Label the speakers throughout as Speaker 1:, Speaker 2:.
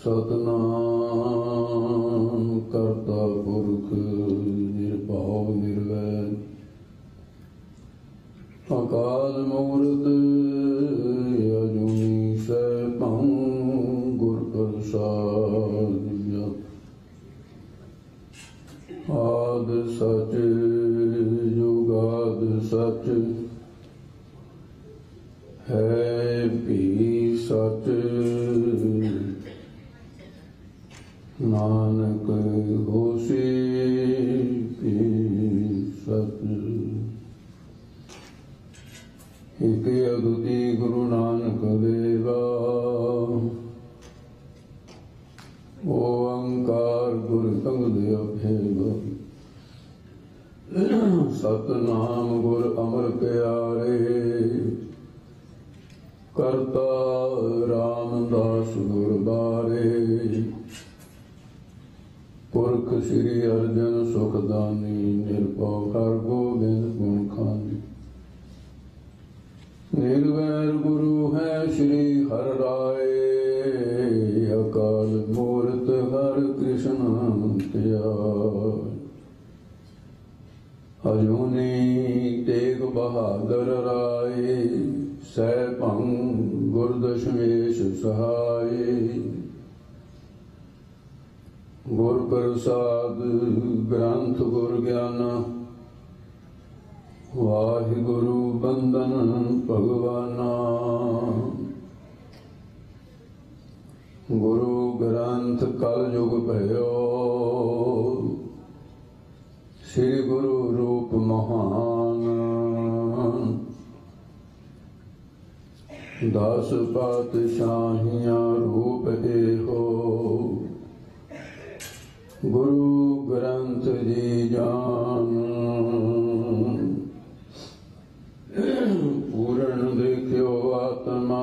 Speaker 1: सतनाम करता पुरख निर्भाव निर्वैर अकाल मूर्त अजूनी सैभं गुर प्रसाद आद सच जुगाद सच है भी सच नानक होसी भी सच। एक अद्विती गुरु नानक देवा ओंकार गुरु तंग अभेद सतनाम गुर अमर प्यारे करता रामदास गुर बारे पुरख श्री अर्जन सुखदानी निर्भव हर गोबिंद गुण खानी निर्वैर गुरु है श्री हर राय अकाल मूर्त हर कृष्ण त्याय अजूनी तेग बहादुर राय सैभं गुर दशमेश सहाय गुर प्रसाद ग्रंथ गुर ज्ञान वाहिगुरु बंदन भगवाना गुरु ग्रंथ कल युग भयो श्री गुरु रूप महान दस पातशाहियां रूप एहो गुरु ग्रंथ जी जान पूर्ण देखियो आत्मा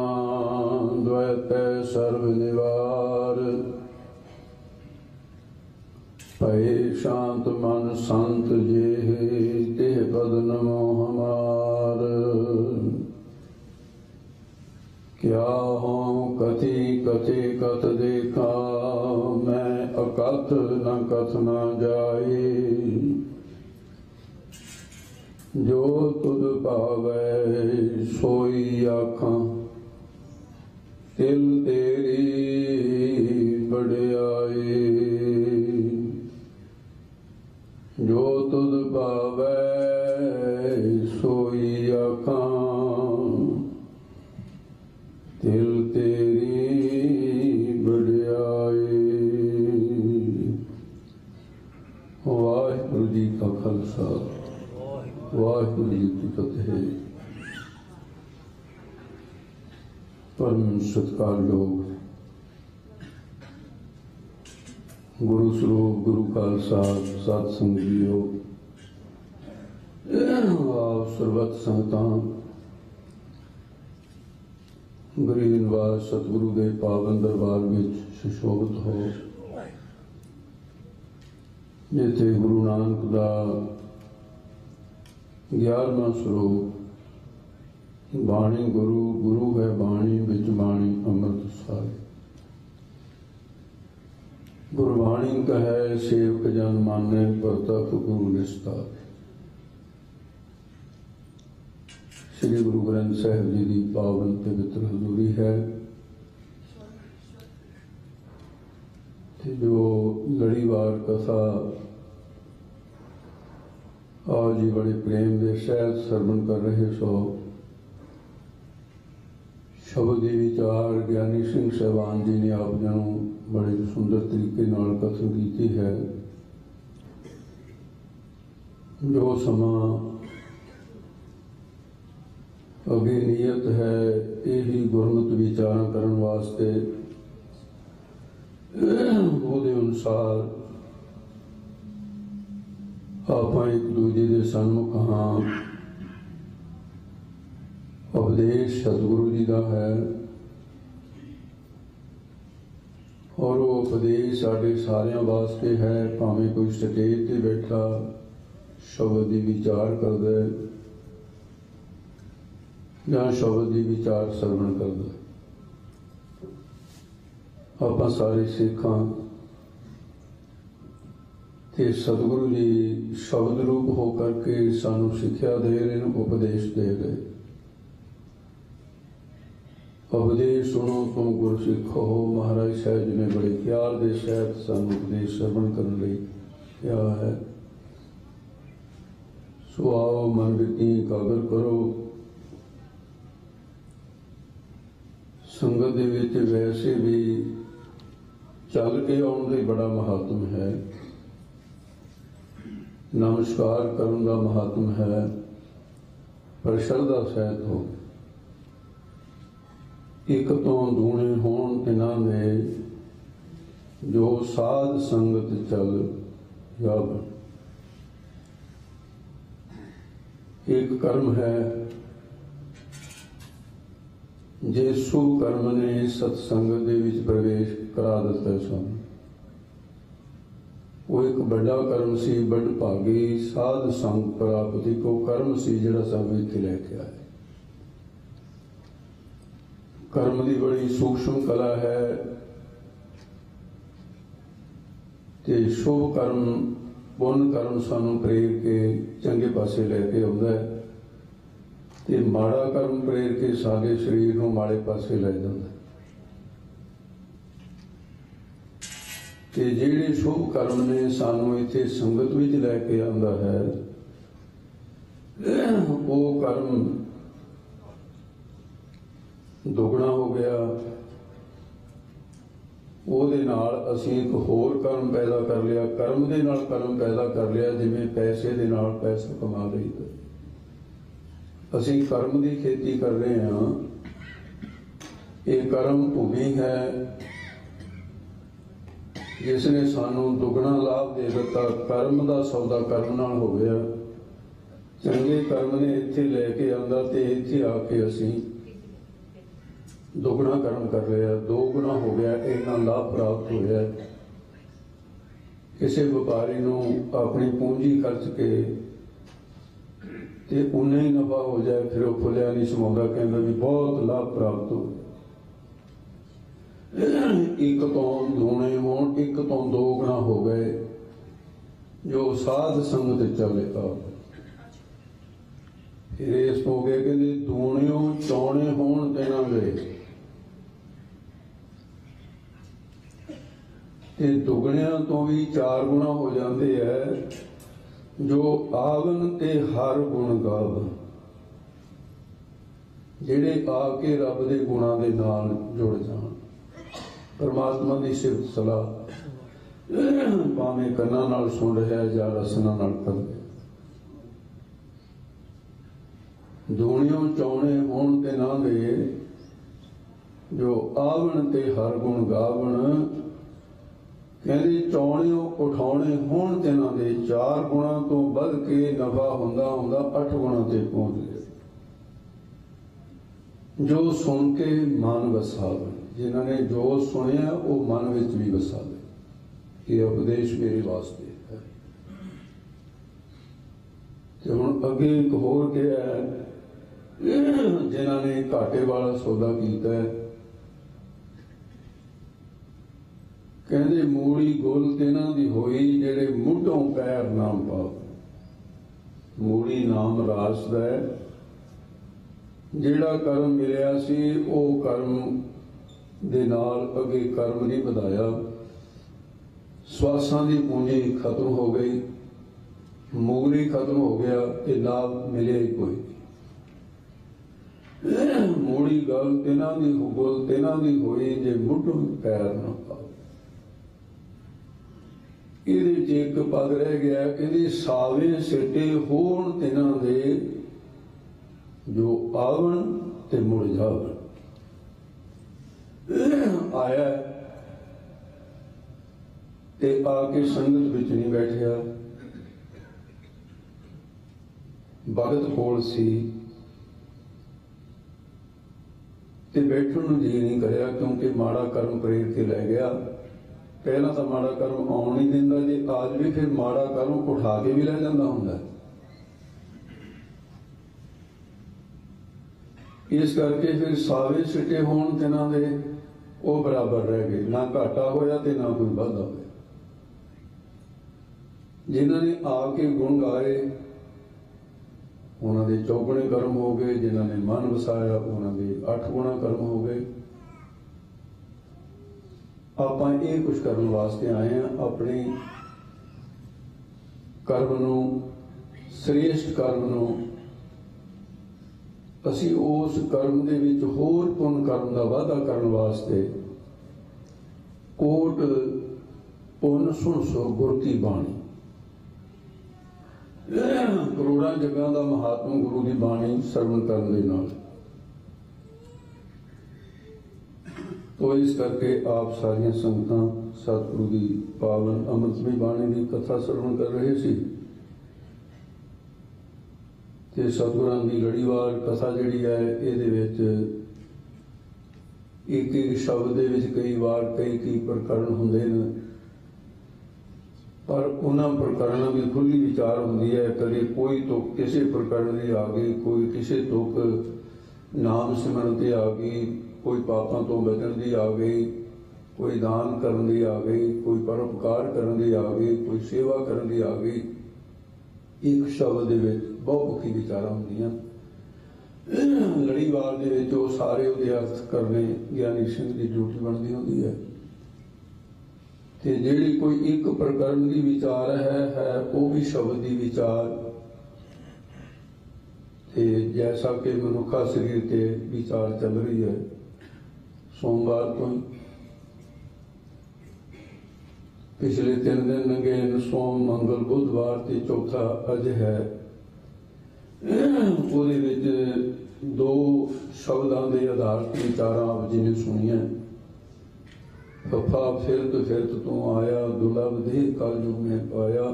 Speaker 1: द्वैत सर्व निवार भय शांत मन संत जे तेह पद नमो हमार क्या हो कथि कथे कथ देखा मैं अकथ न कथ न जाए जो तुद पावै सोई आखां तिल तेरी बड़ाई जो तुद पावै सोई आखां तिल तेरी बड़ाई। वाहिगुरु जी का खालसा वाहिगुरु जी की फतेह। परम सत्कारयोग गुरु स्वरूप गुरु खालसा सत्संग जीओ आप सर्वत संगतां गरीब निवास सतगुरु के पावन दरबार विच सुशोभित हो जिथे गुरु नानक का 11वां स्वरूप बाणी गुरु गुरु है बाणी विच बाणी अमृत सारे गुरबाणी कहे सेवक जन माने परतख गुरु निस्तार। श्री गुरु ग्रंथ साहिब जी की पावन पवित्र हजूरी है जो लड़ीवार कथा आज जी बड़े प्रेम के शहद सरवण कर रहे सो शब्द के विचार ज्ञानी सिंह साहबान जी ने आप जन बड़े सुंदर तरीके नाल कथन की है। जो समा अभी नियत है यही गुरमत विचार करने वास्ते वो अनुसार ਆਪਾਂ ਇੱਕ ਦੂਜੇ ਦੇ ਸਨਮੁਖ ਹਾਂ। ਉਪਦੇਸ਼ ਸਤਿਗੁਰੂ जी का है और वो उपदेश साढ़े सारिਆਂ वास्ते है। भावें कोई स्टेज ते बैठा शब्द की विचार करता है या शब्द की विचार सरवण करता है। ਆਪਾਂ सारे सिख हाँ ते सतगुरु जी शब्द रूप होकर के सानू सिक्ख्या दे रहे हैं, उपदेश दे रहे। उपदेश सुनो तुम गुरु सिखो। महाराज साहब जी ने बड़े प्यार के सहित सानू उपदेश श्रवण करने लई कहा है। सो आओ मन विरती एकाग्र करो। संगत दे विच वैसे भी चल के आउण दा बड़ा महात्म है, नमस्कार करने का महात्म है, पर श्रद्धा सहित हो। एक तो दूने होण तिन्हां दे जो साध संगत चल जावण। एक कर्म है जे शुभ कर्म ने सत्संग दे विच प्रवेश करा दिता सन। वो एक बड़ा कर्म सी, बड़ भागी साध संग प्राप्ति को कर्म सी जिहड़ा सानू इत्थे लैके आए। कर्म की बड़ी सूक्ष्म कला है ते शुभ कर्म पुण्य कर्म सानू प्रेर के चंगे पासे लैके आउंदा है ते माड़ा कर्म प्रेर के सारे शरीर नूं माड़े पासे लै जांदा है। ते जिहड़े शुभ कर्म ने सानू इत्थे संगत विच लैके आंदा है, वो कर्म दुगना हो गया। ਉਹਦੇ ਨਾਲ ਅਸੀਂ एक होर कर्म पैदा कर लिया, कर्म ਦੇ ਨਾਲ कर्म पैदा कर लिया। जिवें पैसे ਦੇ ਨਾਲ पैसा कमा लईदा। ਅਸੀਂ कर्म ਦੀ खेती कर रहे हैं। ये कर्म भूमि है जिसने सानू दुगना लाभ दे दिता। कर्म का सौदा कर्म नाल हो गया। चंगे कर्म ने इत्थे लैके आंदा ते इत्थे आके असीं दुगना कर्म कर लिया, दो गुना हो गया। इन्ना लाभ प्राप्त हो गया। किसी व्यापारी नूं अपनी पूंजी खर्च के ते उन्ना ही नफा हो जाए, फिर वो फुलिया नहीं समाउंदा, कहंदा भी बहुत लाभ प्राप्त हो। एक तो दूने होण, एक तो दो गुना हो गए जो साध संगत चले आ। फिर इस हो गए कि दूणियों चौने होण देना गए ते दुगणियां तो भी चार गुना हो जाते हैं जो आवन ते हर गुण गावन। जिहड़े आके रब दे गुणां दे नाल जुड़ जाण। परमात्मा की सिफत सलाह भावें कन्नां नाल सुन रहा है या रसना नाल कर रहा। दूणियों चौने होण ते ना दे जो आवन ते हर गुण गावन। कहते चौणियों उठाने होण ते ना दे चार गुणा तो बढ़ के नफा हुंदा हुंदा 8 गुणा ते पहुंच गया। जो सुन के मन वसावे, जिन्होंने जो सुनिया वो मन विच भी वसावे। ये उपदेश मेरे वास्ते है। ते हुण अगे एक होर क्या है, जिन्होंने घाटे वाला सौदा कीता है। कहते मूड़ी गुल तिन्हां दी होई जेड़े मुढ़ों पैर नाम पाओ। मूड़ी नाम रास दा है। जेड़ा कर्म मिलिया सी वो कर्म दे नाल अगे कर्म नहीं वधाया। श्वासां दी पूंजी खत्म हो गई, मूड़ी खत्म हो गया, ते लाभ मिले ही कोई। मूड़ी गल तिन्हां दी गुल तिन्हां दी होई जे मुढ़ों पैर ना पाओ। एक पद रह गया कि सावे सिटे होण तिन्हां दे जो आवन ते मुड़ जावन। आया ते आके संगत विच नहीं बैठिया, भगत कोल सी ते बैठण नूं जी नहीं करिया, क्योंकि माड़ा कर्म प्रेर के लै गया। पहला तो माड़ा कर्म आउण नहीं दिंदा, जे आज भी फिर माड़ा कर्म उठा के भी लै जांदा हुंदा। इस करके फिर सावे सिटे होण तिन्हां दे वो बराबर रह गए, ना घाटा होया ते ना कोई वाधा होया। जिन्हां ने आके गुण गाए उन्होंने 4 कर्म हो गए, जिन्होंने मन वसाया उन्होंने 8 गुणा कर्म हो गए। आपां ये कुछ करने वास्ते आए हैं, अपने कर्म नूं, श्रेष्ठ कर्म नूं असी उस कर्म दे विच होर पुण्य कर्म का वाधा करने वास्ते कोट पुण्य सुन सो गुर की बाणी, करोड़ा जगह का महात्मा गुरु की बाणी श्रवण करने नाल। तो इस करके आप सारिया संगतां सतगुरु की पावन अमृतमय बाणी की कथा श्रवण कर रहे सी ते सतगुरां की लड़ीवार कथा जिहड़ी है इहदे विच एक शब्द दे विच कई बार कई प्रकरण हुंदे ने, पर उन्हां प्रकरणों की खुली विचार होंदी है। कभी कोई तुक किसी प्रकरण की आ गई, कोई किसी तुक नाम सिमरन की आ गई, कोई पापों तो बचन की आ गई, कोई दान करने की आ गई, कोई परोपकार करने की आ गई, कोई सेवा करने की आ गई। एक शब्द दे विच बहुमुखी विचारां होंदियां। लड़ीवार दे विच वो सारे उहदे अर्थ करने ज्ञानी सिंह की ड्यूटी बनती होंदी है। ते जिहड़ी कोई एक प्रकरण की विचार है वो भी शब्द की विचार। ते जैसा कि मनुखा शरीर के विचार चल रही है सोमवार तो पिछले 3 दिन लंघे, सोम मंगल बुधवार ते चौथा अज है। ਉਹਦੇ ਵਿੱਚ 2 शब्दों के आधार पर विचारां आप जिन्हें सुनिया। फफा फिरत तू आया, दुर्लभ देह कल युग में पाया,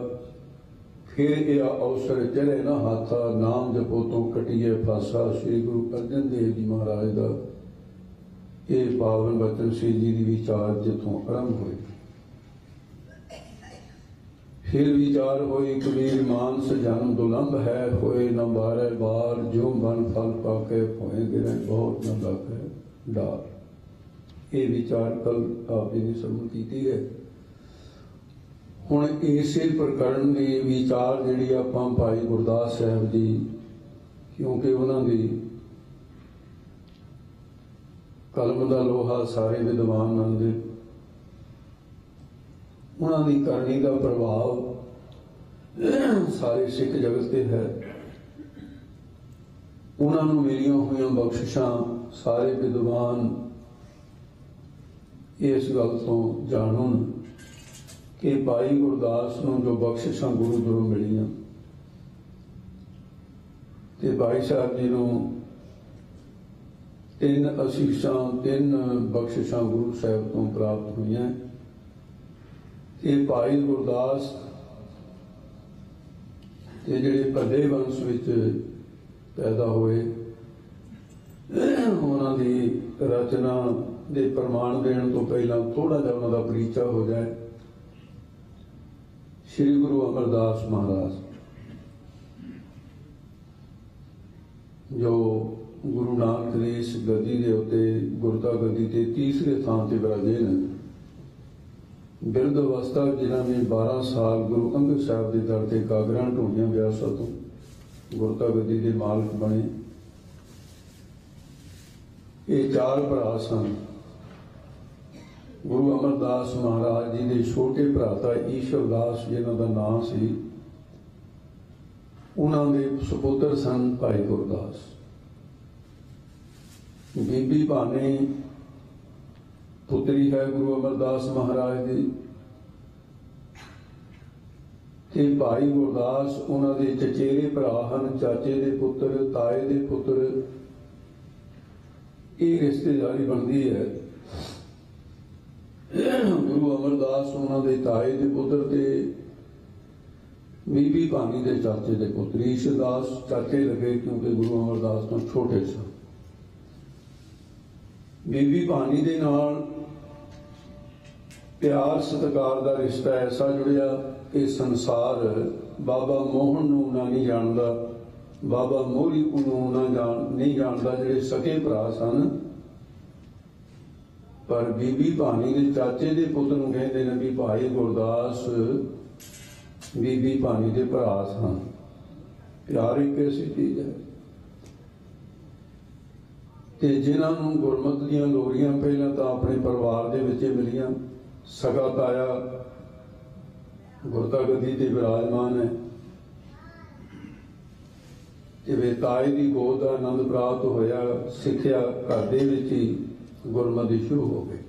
Speaker 1: फिर यह अवसर चढ़े ना हाथा, नाम जपो तो कटिए फासा। श्री गुरु अर्जन देव जी महाराज का ये पावन बचन श्री जी की विचार जितों आरंभ हुए। फिर विचार होई कबीर मानस जन्म दुलंभ है, होए न 12 बार, जो बन फल पाके होए गिरे बहुत न लागे डार। ये विचार कल आप जी ने श्रवण की है। हुण इसे प्रकरण के विचार जिहड़ी आपां भाई गुरदास साहब जी, क्योंकि उन्होंने कलम का लोहा सारे विद्वान मंनदे, उन्होंने करनी का प्रभाव सारे सिख जगत से है। उन्होंने मिलिया हुई बख्शिशां सारे विद्वान इस गल तो जानन कि भाई गुरदास नूं जो बख्शिशां गुरु गुरु मिलियां ते भाई साहब जी नूं 3 असीसां 3 बख्शिशां गुरु साहब तो प्राप्त हुई। ये भाई गुरदास ये जिहड़े भले वंश विच पैदा हुए, उन्हां दी रचना दे प्रमाण देण तो पहला थोड़ा जिहा उन्हां दा परिचय हो जाए। श्री गुरु अमरदास महाराज जो गुरु नानक देव गद्दी दे उत्ते गुरता गद्दी ते तीसरे स्थान ते विराजे ने। बिरध अवस्था जिन्होंने 12 साल गुरु अंगद साहब के दर से कागरां ढूंढियां व्यासा तो गुरता गद्दी के मालक बने। ये 4 भरा सन। गुरु अमरदास महाराज जी के छोटे भरा था ईश्वरदास जिन्हों का नाम से, उन्होंने सपुत्र सन भाई गुरदास। बीबी भानी पुत्री है गुरु अमरदास महाराज की ते भाई गुरदास उन्होंने चचेरे भरा हैं, चाचे के पुत्र, ताए के पुत्र। ये रिश्तेदारी बनती है। गुरु अमरदास उन्होंने ताए के पुत्र ते बीबी भानी के चाचे के पुत्र ईशदास चाचे लगे क्योंकि गुरु अमरदास तो छोटे सन। बीबी भानी के नाल प्यार सत्कार का रिश्ता ऐसा जुड़िया कि संसार बाबा मोहन नूं ना नहीं जानता, बाबा मोहरी नूं नहीं जानता, जिहड़े सके भरा सन। पर बीबी भानी के चाचे के पुत्र नूं कहते हैं कि भाई गुरदास बीबी भानी के भरा सन। प्यार एक ऐसी चीज है कि जिन्होंने गुरमत दीयां लोरियां पहला तो अपने परिवार के विच मिलियां। सगा ताया गुरता गद्दी ते विराजमान है कि ताए की गोद का आनंद प्राप्त होया, सिक्ख्या घर दे विच ही गुरमत शुरू हो गई।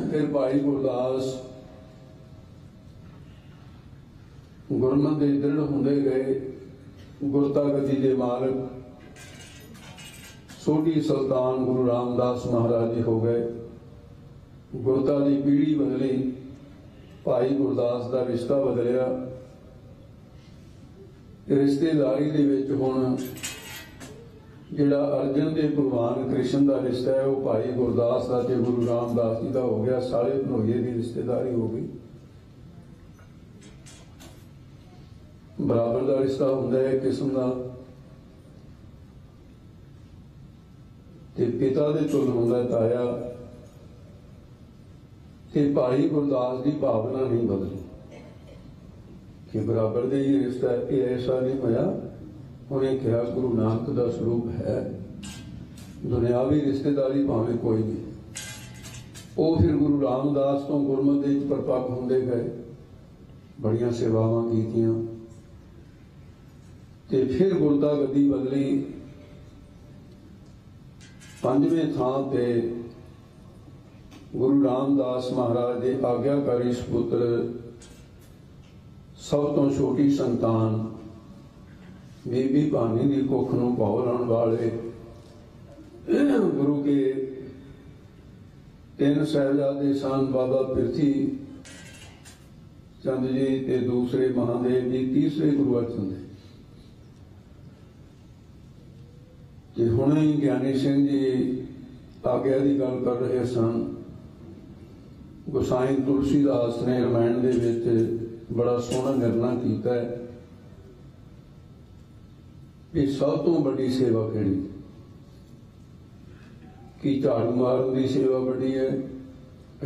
Speaker 1: फिर भाई गुरदास गुरमत के दृढ़ होंदे गए। गुरता गद्दी के मालक सोढ़ी सुल्तान गुरु रामदास महाराज जी हो गए। गुरता की पीढ़ी बदली, भाई गुरदास का रिश्ता बदलिया। रिश्तेदारी के विच हुण जिहड़ा अर्जन ते भगवान कृष्ण का रिश्ता है वह भाई गुरदास का ते गुरु रामदास जी का हो गया। साले भनोइये की रिश्तेदारी हो गई। बराबर का रिश्ता हुंदा है किस्म का। पिता दे तुल हुंदा ताया। कि भाई गुरदास की भावना नहीं बदली कि बराबर दे ही रिश्ता है, ये ऐसा नहीं होया। उन्हें कहा गुरु नानक का स्वरूप है दुनियावी रिश्तेदारी भावें कोई नहीं। वो फिर गुरु रामदास तो गुरमत के परपक्क होंदे गए, बड़ियां सेवावां कीतियां ते फिर गुरता गद्दी बदली। पंजवें थां ते गुरु रामदास महाराज के आग्याकारी सुपुत्र सब तो छोटी संतान बीबी भानी की कुख नूं भाव लाने वाले गुरु के तीन साहिबजादे सन। बाबा पृथ्वी चंद जी ते दूसरे महादेव जी, तीसरे गुरु अर्जन देव जी। हुणे ही ज्ञानी सिंह जी आग्या की गल कर रहे सन। गोसाई तुलसीदास ने रामायण दे विच बड़ा सोहना निर्णय किया है कि सब तो बड़ी सेवा किहड़ी कि झाड़ू मारन की सेवा बड़ी है,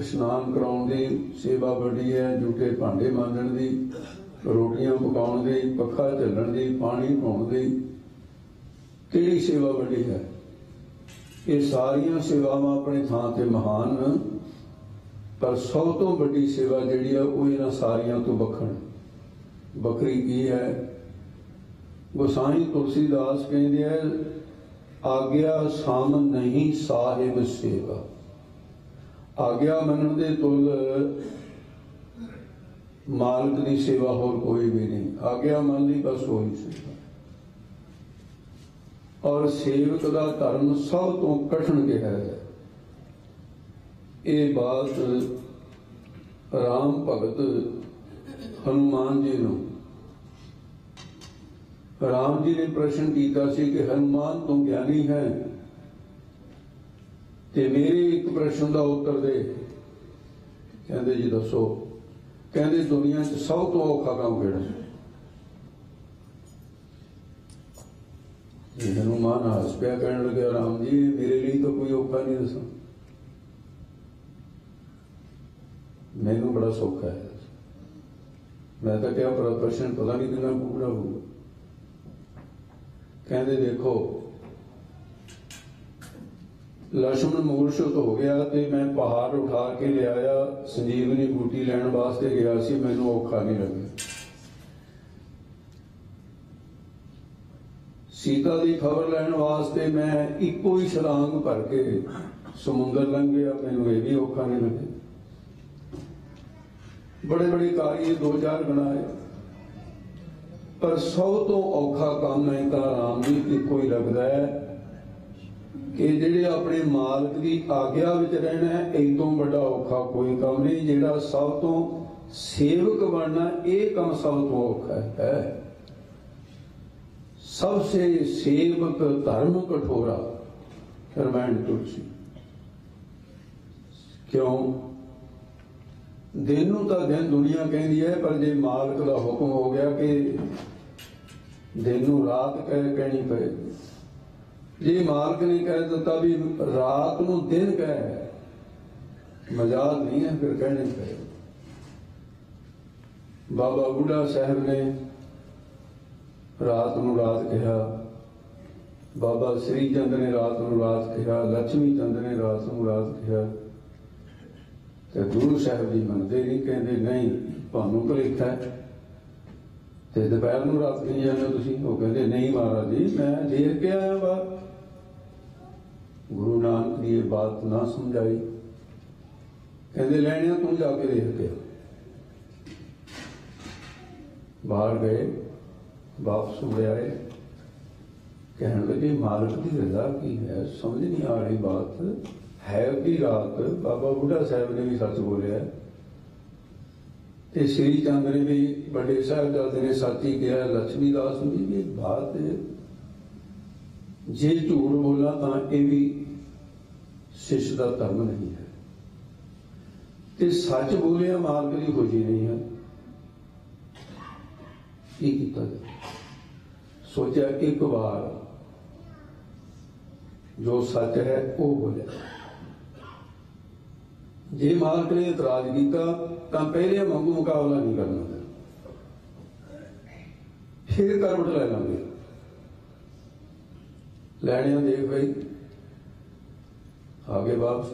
Speaker 1: स्नान कराउण दी सेवा बड़ी है, जूठे भांडे मांजण दी, रोटियां पकाउण दी, पखा झल्लण दी, पानी पाउण दी किहड़ी सेवा बड़ी है। ये सारियां सेवावां अपने थां ते महान, पर सब तो बड़ी सेवा जिहड़ी है वो इन्हां सारियां तो बखरी की है। गोसाई तुलसीदास कहते हैं आग्या साम नहीं साहिब सेवा। आग्या मनण दे तुल मालिक की सेवा होर कोई भी नहीं। आग्या मन ली बस वही सेवा। और सेवक का धर्म सब तो कठिन कहा है। ये बात राम भगत हनुमान जी नूं राम जी ने प्रश्न किया कि हनुमान तू ज्ञानी है ते मेरे एक प्रश्न का उत्तर दे। कहते जी दसो। कहते दुनिया च सब तो औखा काम किहड़ा? हनुमान हस पिया कहने लगे राम जी मेरे लिए तो कोई औखा नहीं दसा, मैनू बड़ा सौखा है। मैं तो क्या प्रश्न पता नहीं कितना पूरा होगा। कहते देखो लक्ष्मण मूर्छित हो गया तो मैं पहाड़ उठा के ले आया, संजीवनी बूटी लैन वास्ते गया सी, मैनू औखा नहीं लगे। सीता की खबर लैन वास्ते मैं इको ही छलांग भर के समुद्र लंघ गया, मैनू ये भी औखा नहीं लगे। बड़े बड़े कार्य 2-4 बनाए, पर 100 तो औखा काम है राम जी इको ही लगता है कि जिहड़े अपने मालक की आग्या विच रहना है, इस तो बड़ा औखा कोई काम नहीं। जिहड़ा सब तो सेवक बनना, ये काम सब तो औखा है। सबसे सेवक धर्म कठोरा रामायण तुलसी। क्यों? दिन नूं तां दिन दुनिया कहती है, पर जे मालक का हुक्म हो गया कि दिन नूं रात कहनी पएगी, जे मालक ने कह दिता भी रात नूं दिन कह, मजाक नहीं है, फिर कहने पे। बाबा बुढ़ा साहब ने रात नूं रात कहा, बाबा श्री चंद ने रात नूं रात कहा, लक्ष्मी चंद ने रात नूं रात कहा, तो गुरु साहब जी मनते नहीं, कहते नहीं तुहानूं भुलेखा है, तो दोपहर नूं रात कही जाते तुसीं। वो कहते नहीं महाराज जी, मैं देख के आया बाहर। गुरु नानक ने ये बात ना समझाई, कहते लैनिया तू जाके देख के। बाहर गए, वापस मुड़े आए, कहने लगे मालिक की रजा की है, समझ नहीं आ रही बात है कि रात। बाबा बुढ़ा साहब ने भी सच बोलिया, ते श्री चंद ने भी, बड़े साहबजादे ने सच ही कहा, लक्ष्मी दास जी भी बात जे झूठ बोला तो यह भी शिष्य का धर्म नहीं है, ते सच बोलिया मालिक की खुशी नहीं है। की कीता जाए? सोचा एक बार जो सच है वो बोले। जे मालिक ने इतराज किया तो पहले वांगू मुकाबला नहीं करना, फिर करवट लै लेंगे। लैनिया देख भाई आगे वापस।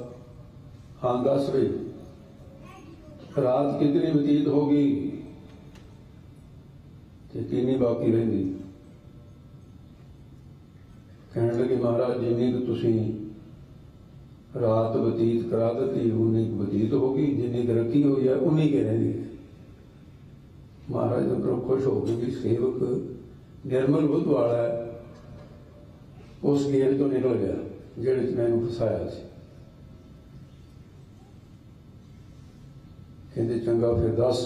Speaker 1: हाँ दस भाई रात कितनी व्यतीत होगी, कितनी बाकी रही? कहने लगे महाराज जिन्नी कि तुसी रात बतीत करा दी उन्नी बतीत होगी, जिन्नी की रखी हुई है उन्नी के रही। महाराज अंदरों खुश हो गए कि सेवक निर्मल बुद्ध वाला है, उस गेल तो निकल गया जेड़े च मैनूं फसाया सी। कहते चंगा फिर दस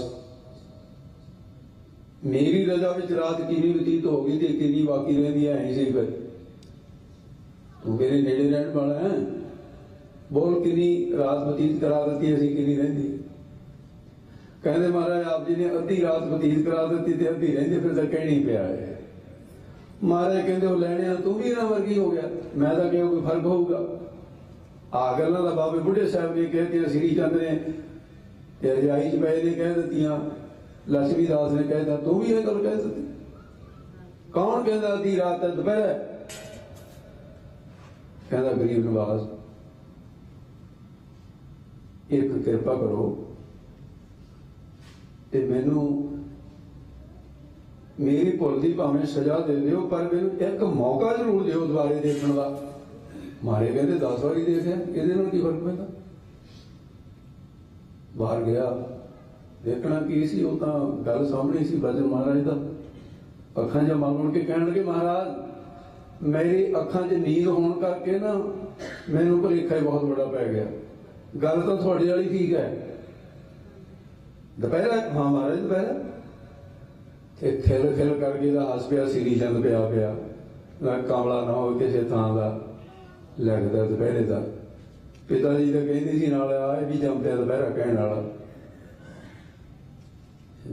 Speaker 1: मेरी रजा विच रात किनी बतीत हो गई, किनी बाकी रही है सी, फिर तू मेरे नेड़े रहने वाला है, बोल किनी रात बतीत करा दी असी किनी रही? कहते महाराज आप जी ने अद्धी रात बतीत करा दी ते अद्धी रही, फिर तो कहनी पिया है। महाराज कहते वो लैने तू भी इन्हां वर्गी हो गया, मैं तो क्या कोई फर्क होगा? आ गल्लां तां बाबे बुढ़े साहब ने कहती, श्री चंद ने रजाई च पै ने कह दित्तियां, लक्ष्मी दास ने कहता तू भी यह गल कह दी। कौन कहता अद्धी रात है दोपहर? कहता गरीब नवाज एक कृपा करो ते मैनू मेरी भुल की भावें सजा दे दिओ, पर मैनू एक मौका जरूर दिओ दोबारे देखने का। मारे कहते 10 बारी देखिया, ये की फर्क पैदा? बाहर गया, देखना की सी, वो तो गल सामने सी बचन महाराज का। अखां च मल के कहने लगे महाराज मेरी अखां च नींद होने करके ना मैनू भुलेखा ही बहुत बड़ा पै गया। गल तो थोड़ी वाली ठीक है, दोपहर? हाँ महाराज दोपहर। खिल खिल करके हस पिया श्री चंद पिया पिया, कामला ना हो किसी थां का लगता दोपहरे का। पिता जी तो कहती सी नाल आ भी जम पिया दोपहरा कहने वाला।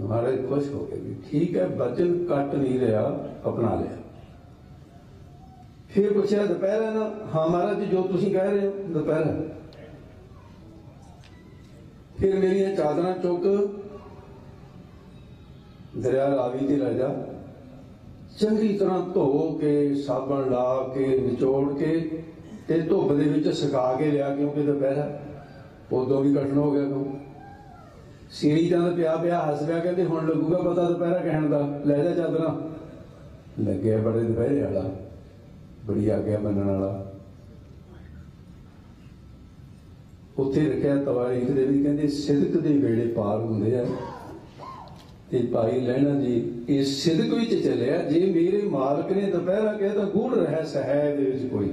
Speaker 1: महाराज खुश हो गए भी ठीक है, वचन कट नहीं रहा, अपना लिया। फिर पूछा दोपहर है ना? हाँ महाराज जो तुम कह रहे हो दोपहर है। फिर मेरी चादर चुक दरिया रावी ते लै जा, चंगी तरह धो के साबण ला के निचोड़ के ते धुप दे विच सुका के लिया, क्योंकि दोपहर उदों भी कठिन हो गया। क्यों श्री चंद पिया पिया हस पिया, कहते हुण लगूगा पता दोपहरा कहण दा, लै जा चादर। लगे बड़े दोपहरे वाला, बड़ी आग्या मनण वाला। उत्थे रखिया तवारीख दे भी कहते सिदक दे वेड़े पार हुंदे आ, ते भाई लहणा जी इस सिदक विच चलिया। जे मेरे मालक ने दोपहरा कहा तो गूढ़ रहस्य है इहदे विच कोई,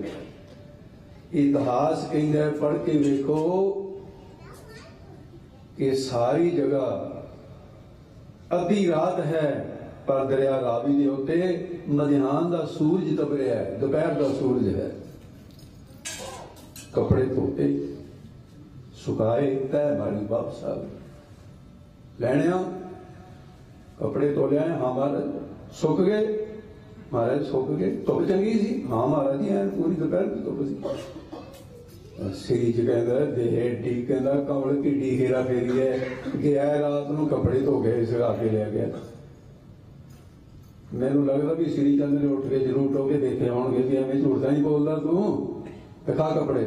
Speaker 1: इतिहास कहता है, पढ़ के देखो कि सारी जगह अद्धी रात है पर दरिया रावी के उत्ते मध्याह्न का सूरज तप रहा है, दोपहर का सूरज है। कपड़े धोते सुखाए तय मारी वापस आ गए, लैने कपड़े धो लिया। हाँ महाराज सुख गए, महाराज सुख गए। धुप चंगी सी? हाँ महाराज जी ऐन पूरी दोपहर की धुप सी। सीच कहता देहडी कहता कमल की हेरा फेरी है, गया रात को कपड़े धो गए सगा के लिया गया। मैनू लगता भी श्री चंद ने उठ के जरूर टो के देखे होंगे कि एवं झूठ नहीं बोलता तू, दिखा कपड़े।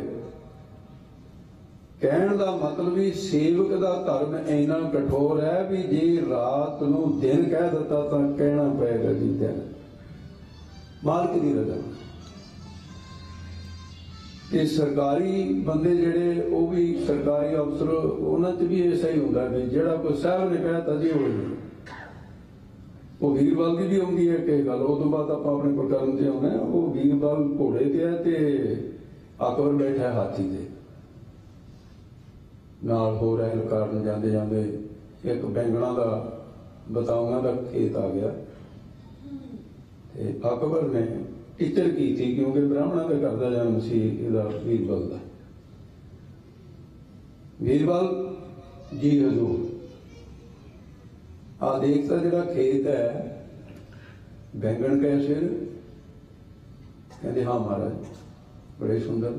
Speaker 1: कहने का मतलब भी सेवक का धर्म इन्ना कठोर है भी जे रात को दिन कह दिता तो कहना पेगा जी दिन, मालिक की रजा। कि सरकारी बंदे जेड़े वो भी सरकारी अफसर उन्होंने भी ऐसा ही होंगे भी जेड़ा कोई साहब ने कहता जी हो वो वीरवाल की भी आती है कि गल। उस बाद आप अपने कुलकर्म से आने, वो वीरवाल घोड़े ते है ते अकबर बैठा है हाथी से नाल। हो रैल कारण जाते जाते एक बैंगणा का बताऊंगा का खेत आ गया। अकबर ने टिचर की थी क्योंकि ब्राह्मणों का घर का जन्म से वीरबल का। वीरबल जी हजूर आ देखता जरा खेत है बैंगन कैसे? कहते हाँ महाराज बड़े सुंदर।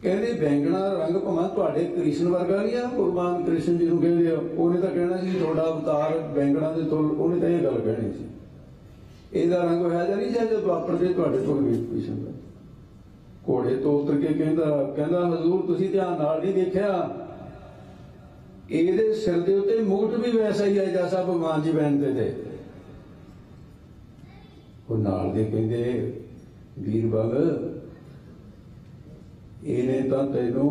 Speaker 1: कहते बैंगना रंग भावें तुहाडे कृष्ण वर्गा नहीं है, भगवान कृष्ण जी को कहते उन्हें तो कहना सी थोड़ा अवतार बैंगना के तुल, उन्हें तो यह गल कहनी सी। ਇਹਦਾ रंग है ਜਾਂ नहीं जो वापरते ਤੁਹਾਡੇ ਕੋਲ कृष्ण का। घोड़े तो उतर के कहता हजूर तुसी ध्यान नाल नहीं देखिया, ਇਹਦੇ सिर के उत्ते मुकुट भी वैसा ही है जैसा भगवान जी पहनते थे। वो नाल दे कहते वीरबल इन्हें तो तेनू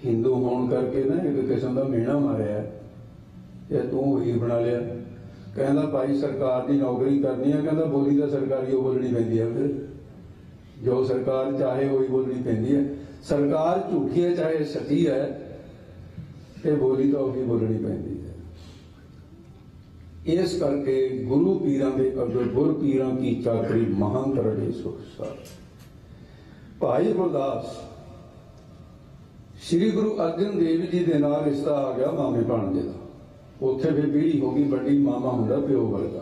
Speaker 1: हिंदू होने करके ना एक किस्म का मेहना मारिया या तू हीर बना लिया। कहता भाई सरकार की नौकरी करनी है, कहता बोली तो सरकारी वो बोलनी पैंदी है, फिर जो सरकार चाहे वही बोलनी पैंदी है। सरकार झूठी है चाहे सच्ची है, ते बोली तो वही बोलनी पैंदी है। इस करके गुरु पीरां दे अगे गुर पीरां की चाकरी महान तरड़े सुख सार। भाई गुरदास श्री गुरु अर्जन देव जी के नाल रिश्ता आ गया मामे भाणजे का। उत्थे फिर पीढ़ी हो गई बड़ी, मामा हुंदा प्यो वर्गा।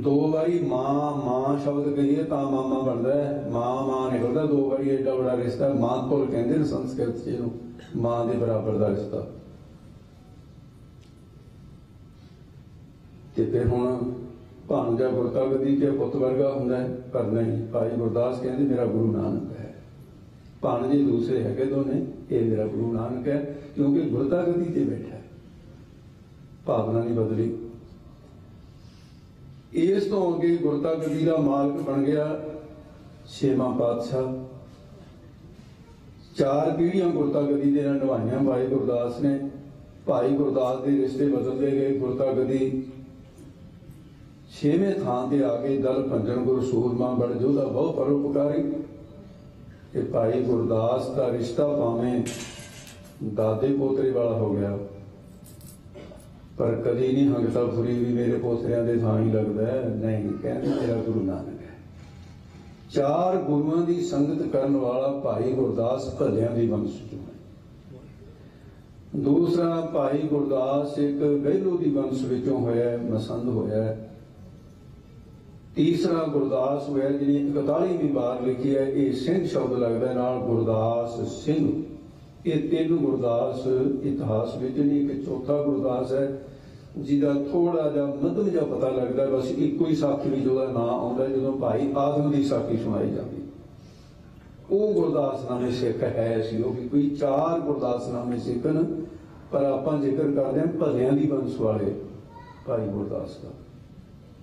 Speaker 1: दो बारी मां मां शब्द कहिए तो मामा बनता है, मां मां निकलता दो बारी। एडा बड़ा रिश्ता मां कोल कहते हैं संस्कृत जिहनूं, मां के बराबर का रिश्ता। ते फिर हुण भाणजा गुरता गदी के पुत वर्गा हुंदा है, पर नहीं। भाई गुरदास कहते मेरा गुरु नानक है। भाणजे दूसरे है दोने, ये मेरा गुरु नानक है क्योंकि गुरता गदी ते बैठा है, भावना नहीं बदली। इस तो अगे गुरता गदी का मालक बन गया छेवां पातशाह। 4 पीढ़ियां गुरता गदी दे निभाइयां भाई गुरदास ने। भाई गुरदास के रिश्ते बदलते गए। गुरता गदी 6वें थान से आ गई। दल भंजन गुरु सूरमा बड़ जोधा बहुत परोपकारी। भाई गुरदास का रिश्ता भावें दादे पोतरे वाला हो गया, पर कभी नहीं हंगता फुरी भी मेरे पोतरियां दे थां ही लगता है। नहीं, कहते मेरा गुरु नानक है। 4 गुरुआं की संगत करने वाला भाई गुरदास भलियां दी वंश चों है। दूसरा भाई गुरदास एक गहलो दी वंश विचों होया, मसंद होया। तीसरा गुरदास होया जिहड़ी 41वीं बार लिखी है। ये सिंह शब्द लगता है नाल गुरदास सिंह। ये 3 गुरदास इतिहास विच नहीं। एक चौथा गुरदास है जिहदा थोड़ा जा मध्यम जा पता लगता है, बस एको ही साखी विच उहदा नाम आउंदा जदों भाई आदम की साखी सुनाई जाती। वो गुरदास नामे सिख है सी। कोई 4 गुरदास नामे सिख न, पर आपां जिक्र करते हैं भलियां दी वंश वाले भाई गुरदास का,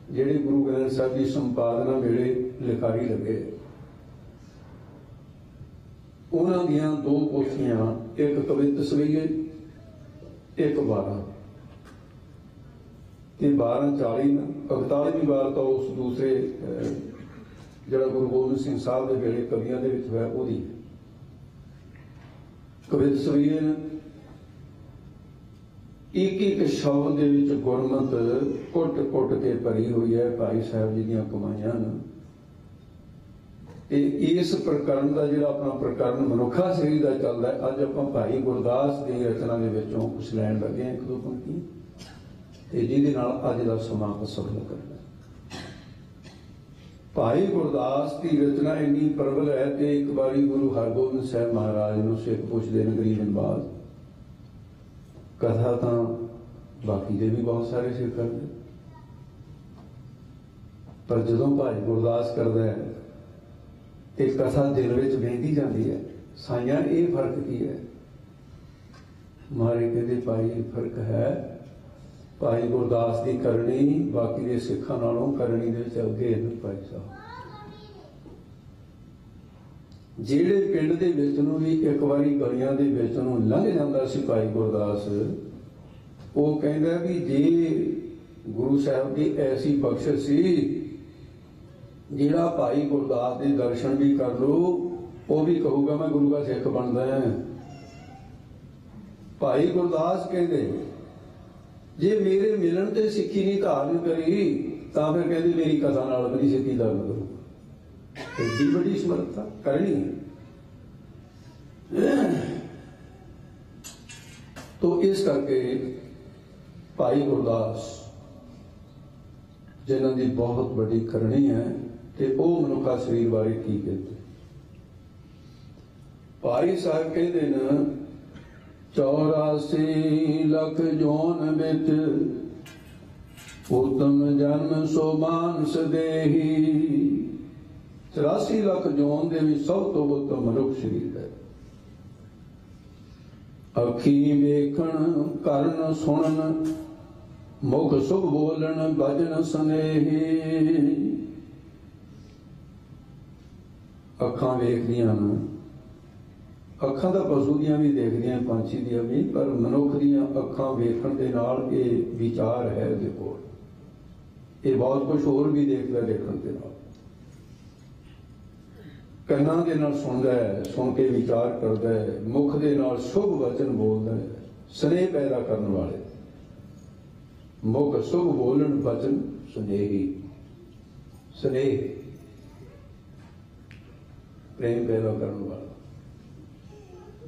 Speaker 1: जिहड़े गुरु ग्रंथ साहिब की संपादना वेले लिखारी लगे। उन्हां दियां 2 पोथियां, एक कवित सवैये, एक 12 ते 12 40 41वीं बार तो उस दूसरे ਜਿਹੜਾ ਗੁਰੂ ਗੋਬਿੰਦ ਸਿੰਘ ਸਾਹਿਬ ਦੇ ਵੇਲੇ ਕਵੀਆਂ ਦੇ ਵਿੱਚ ਹੋਇਆ ਉਹਦੀ ਕਵਿਤ ਸਵੀਨ ਇੱਕ ਇੱਕ ਸ਼ਬਦ ਦੇ ਵਿੱਚ ਗੁਰਮਤ ਕੁੱਟ ਕੁੱਟ ਕੇ ਭਰੀ ਹੋਈ ਹੈ ਭਾਈ ਸਾਹਿਬ ਜੀ ਦੀਆਂ ਕਮਾਈਆਂ ਨੂੰ। ਤੇ ਇਸ ਪ੍ਰਕਰਨ ਦਾ ਜਿਹੜਾ ਆਪਣਾ ਪ੍ਰਕਰਨ ਮਨੁੱਖਾ ਸਰੀਰ ਦਾ ਚੱਲਦਾ ਹੈ, ਅੱਜ ਆਪਾਂ ਭਾਈ ਗੁਰਦਾਸ ਦੀ ਰਚਨਾ ਦੇ ਵਿੱਚੋਂ ਕੁਛ ਲੈਣ ਲੱਗੇ ਹਾਂ, ਇੱਕ ਦੋ ਪੰਕਤੀਆਂ, ਤੇ ਜਿਹਦੇ ਨਾਲ ਅੱਜ ਦਾ ਸਮਾਂ ਸਫਲ ਕਰਨਾ। ਭਾਈ ਗੁਰਦਾਸ ਦੀ ਰਚਨਾ ਇੰਨੀ ਪ੍ਰਬਲ ਹੈ ਤੇ ਇੱਕ ਵਾਰੀ ਗੁਰੂ ਹਰਗੋਬਿੰਦ ਸਾਹਿਬ ਮਹਾਰਾਜ ਨੂੰ ਸਿੱਖ ਪੁੱਛਦੇ ਨੇ ਗਰੀਬਨ ਬਾਦ, ਕਥਾ ਤਾਂ ਬਾਕੀ ਦੇ ਵੀ ਬਹੁਤ ਸਾਰੇ ਸਿੱਖ ਕਰਦੇ, ਪਰ ਜਦੋਂ ਭਾਈ ਗੁਰਦਾਸ ਕਰਦਾ ਹੈ ਤੇ ਕਥਾ ਦਿਲ ਵਿੱਚ ਵਹਿੰਦੀ ਜਾਂਦੀ ਹੈ, ਸਾਈਆਂ ਇਹ ਫਰਕ ਕੀ ਹੈ? ਮਹਾਰਾਜ ਕਹਿੰਦੇ ਭਾਈ ਫਰਕ ਹੈ, ਭਾਈ ਗੁਰਦਾਸ ਦੀ ਕਰਨੀ ਬਾਕੀ ਦੇ ਸਿੱਖਾਂ ਨਾਲੋਂ ਕਰਨੀ ਦੇ ਵਿੱਚ ਅੱਗੇ ਹਨ। ਭਾਈ ਸਾਹਿਬ ਜਿਹੜੇ ਪਿੰਡ ਦੇ ਵਿੱਚ ਨੂੰ ਵੀ ਇੱਕ ਵਾਰੀ ਗਲੀਆਂ ਦੇ ਵਿੱਚ ਨੂੰ ਲੰਘ ਜਾਂਦਾ ਸੀ ਭਾਈ ਗੁਰਦਾਸ, ਉਹ ਕਹਿੰਦਾ ਵੀ ਜੇ ਗੁਰੂ ਸਾਹਿਬ ਦੀ ਐਸੀ ਬਖਸ਼ਿਸ਼ ਸੀ, ਜਿਹੜਾ ਭਾਈ ਗੁਰਦਾਸ ਦੇ ਦਰਸ਼ਨ ਵੀ ਕਰ ਲੋ ਉਹ ਵੀ ਕਹੂਗਾ ਮੈਂ ਗੁਰੂ ਦਾ ਸਿੱਖ ਬਣਦਾ ਹਾਂ। ਭਾਈ ਗੁਰਦਾਸ ਕਹਿੰਦੇ ਜੇ ਮੇਰੇ ਮਿਲਣ ਤੇ ਸਿੱਖੀ ਨਹੀਂ ਧਾਰਨ ਕਰੀ ਤਾਂ ਫਿਰ ਕਹਿੰਦੇ ਮੇਰੀ ਕਥਾ ਨਾਲ ਮੇਰੀ ਸਿੱਖੀ ਧਾਰਨ ਕਰੋ। ਐਡੀ ਵੱਡੀ ਸਮਰੱਥਾ ਕਰਨੀ ਤੋ ਇਸ ਕਰਕੇ ਭਾਈ ਗੁਰਦਾਸ ਜਿਨ੍ਹਾਂ ਦੀ ਬਹੁਤ ਵੱਡੀ ਕਰਨੀ ਹੈ ਤੇ ਉਹ ਮਨੁੱਖਾ ਸਰੀਰ ਬਾਰੇ ਕੀ ਕਹਿੰਦੇ? ਭਾਈ ਸਾਹਿਬ ਕਹਿੰਦੇ ਨੇ 84 ਲੱਖ ਜੋਨ ਵਿੱਚ ਉਤਮ ਜਨਮ ਸੋ ਮਾਨਸ ਦੇਹੀ। 84 ਲੱਖ ਜੋਨ ਦੇ ਵਿੱਚ ਸਭ ਤੋਂ ਉੱਤਮ ਮਨੁੱਖ ਸਰੀਰ ਹੈ। ਅੱਖੀ ਵੇਖਣ ਕਰਨ ਸੁਣਨ ਮੁਖ ਸੁਭ ਬੋਲਣ ਭਜਨ ਸੁਨੇਹੀ। ਅੱਖਾਂ ਵੇਖਦੀਆਂ ਨੇ, ਅੱਖਾਂ ਤਾਂ ਪਸ਼ੂ ਦੀਆਂ ਵੀ ਦੇਖਦੀਆਂ, ਪੰਛੀ ਦੀਆਂ ਵੀ, ਪਰ ਮਨੁੱਖ ਦੀਆਂ ਅੱਖਾਂ ਵੇਖਣ ਦੇ ਨਾਲ ਇਹ ਵਿਚਾਰ ਹੈ ਉਹਦੇ ਕੋਲ, ਇਹ ਬਹੁਤ ਕੁਝ ਹੋਰ ਵੀ ਦੇਖਦਾ ਦੇਖਣ ਦੇ ਨਾਲ। ਕੰਨਾਂ ਦੇ ਨਾਲ ਸੁਣਦਾ ਹੈ, ਸੁਣ ਕੇ ਵਿਚਾਰ ਕਰਦਾ ਹੈ, ਮੁਖ ਦੇ ਨਾਲ ਸ਼ੁਭ ਵਚਨ ਬੋਲਦਾ ਹੈ, ਸਨੇਹ ਪੈਦਾ ਕਰਨ ਵਾਲੇ। ਮੁਖ ਸ਼ੁਭ ਬੋਲਣ ਵਚਨ ਸੁਨੇਹੀ, ਸਨੇਹ ਪ੍ਰੇਮ ਪੈਦਾ ਕਰਨ ਵਾਲਾ।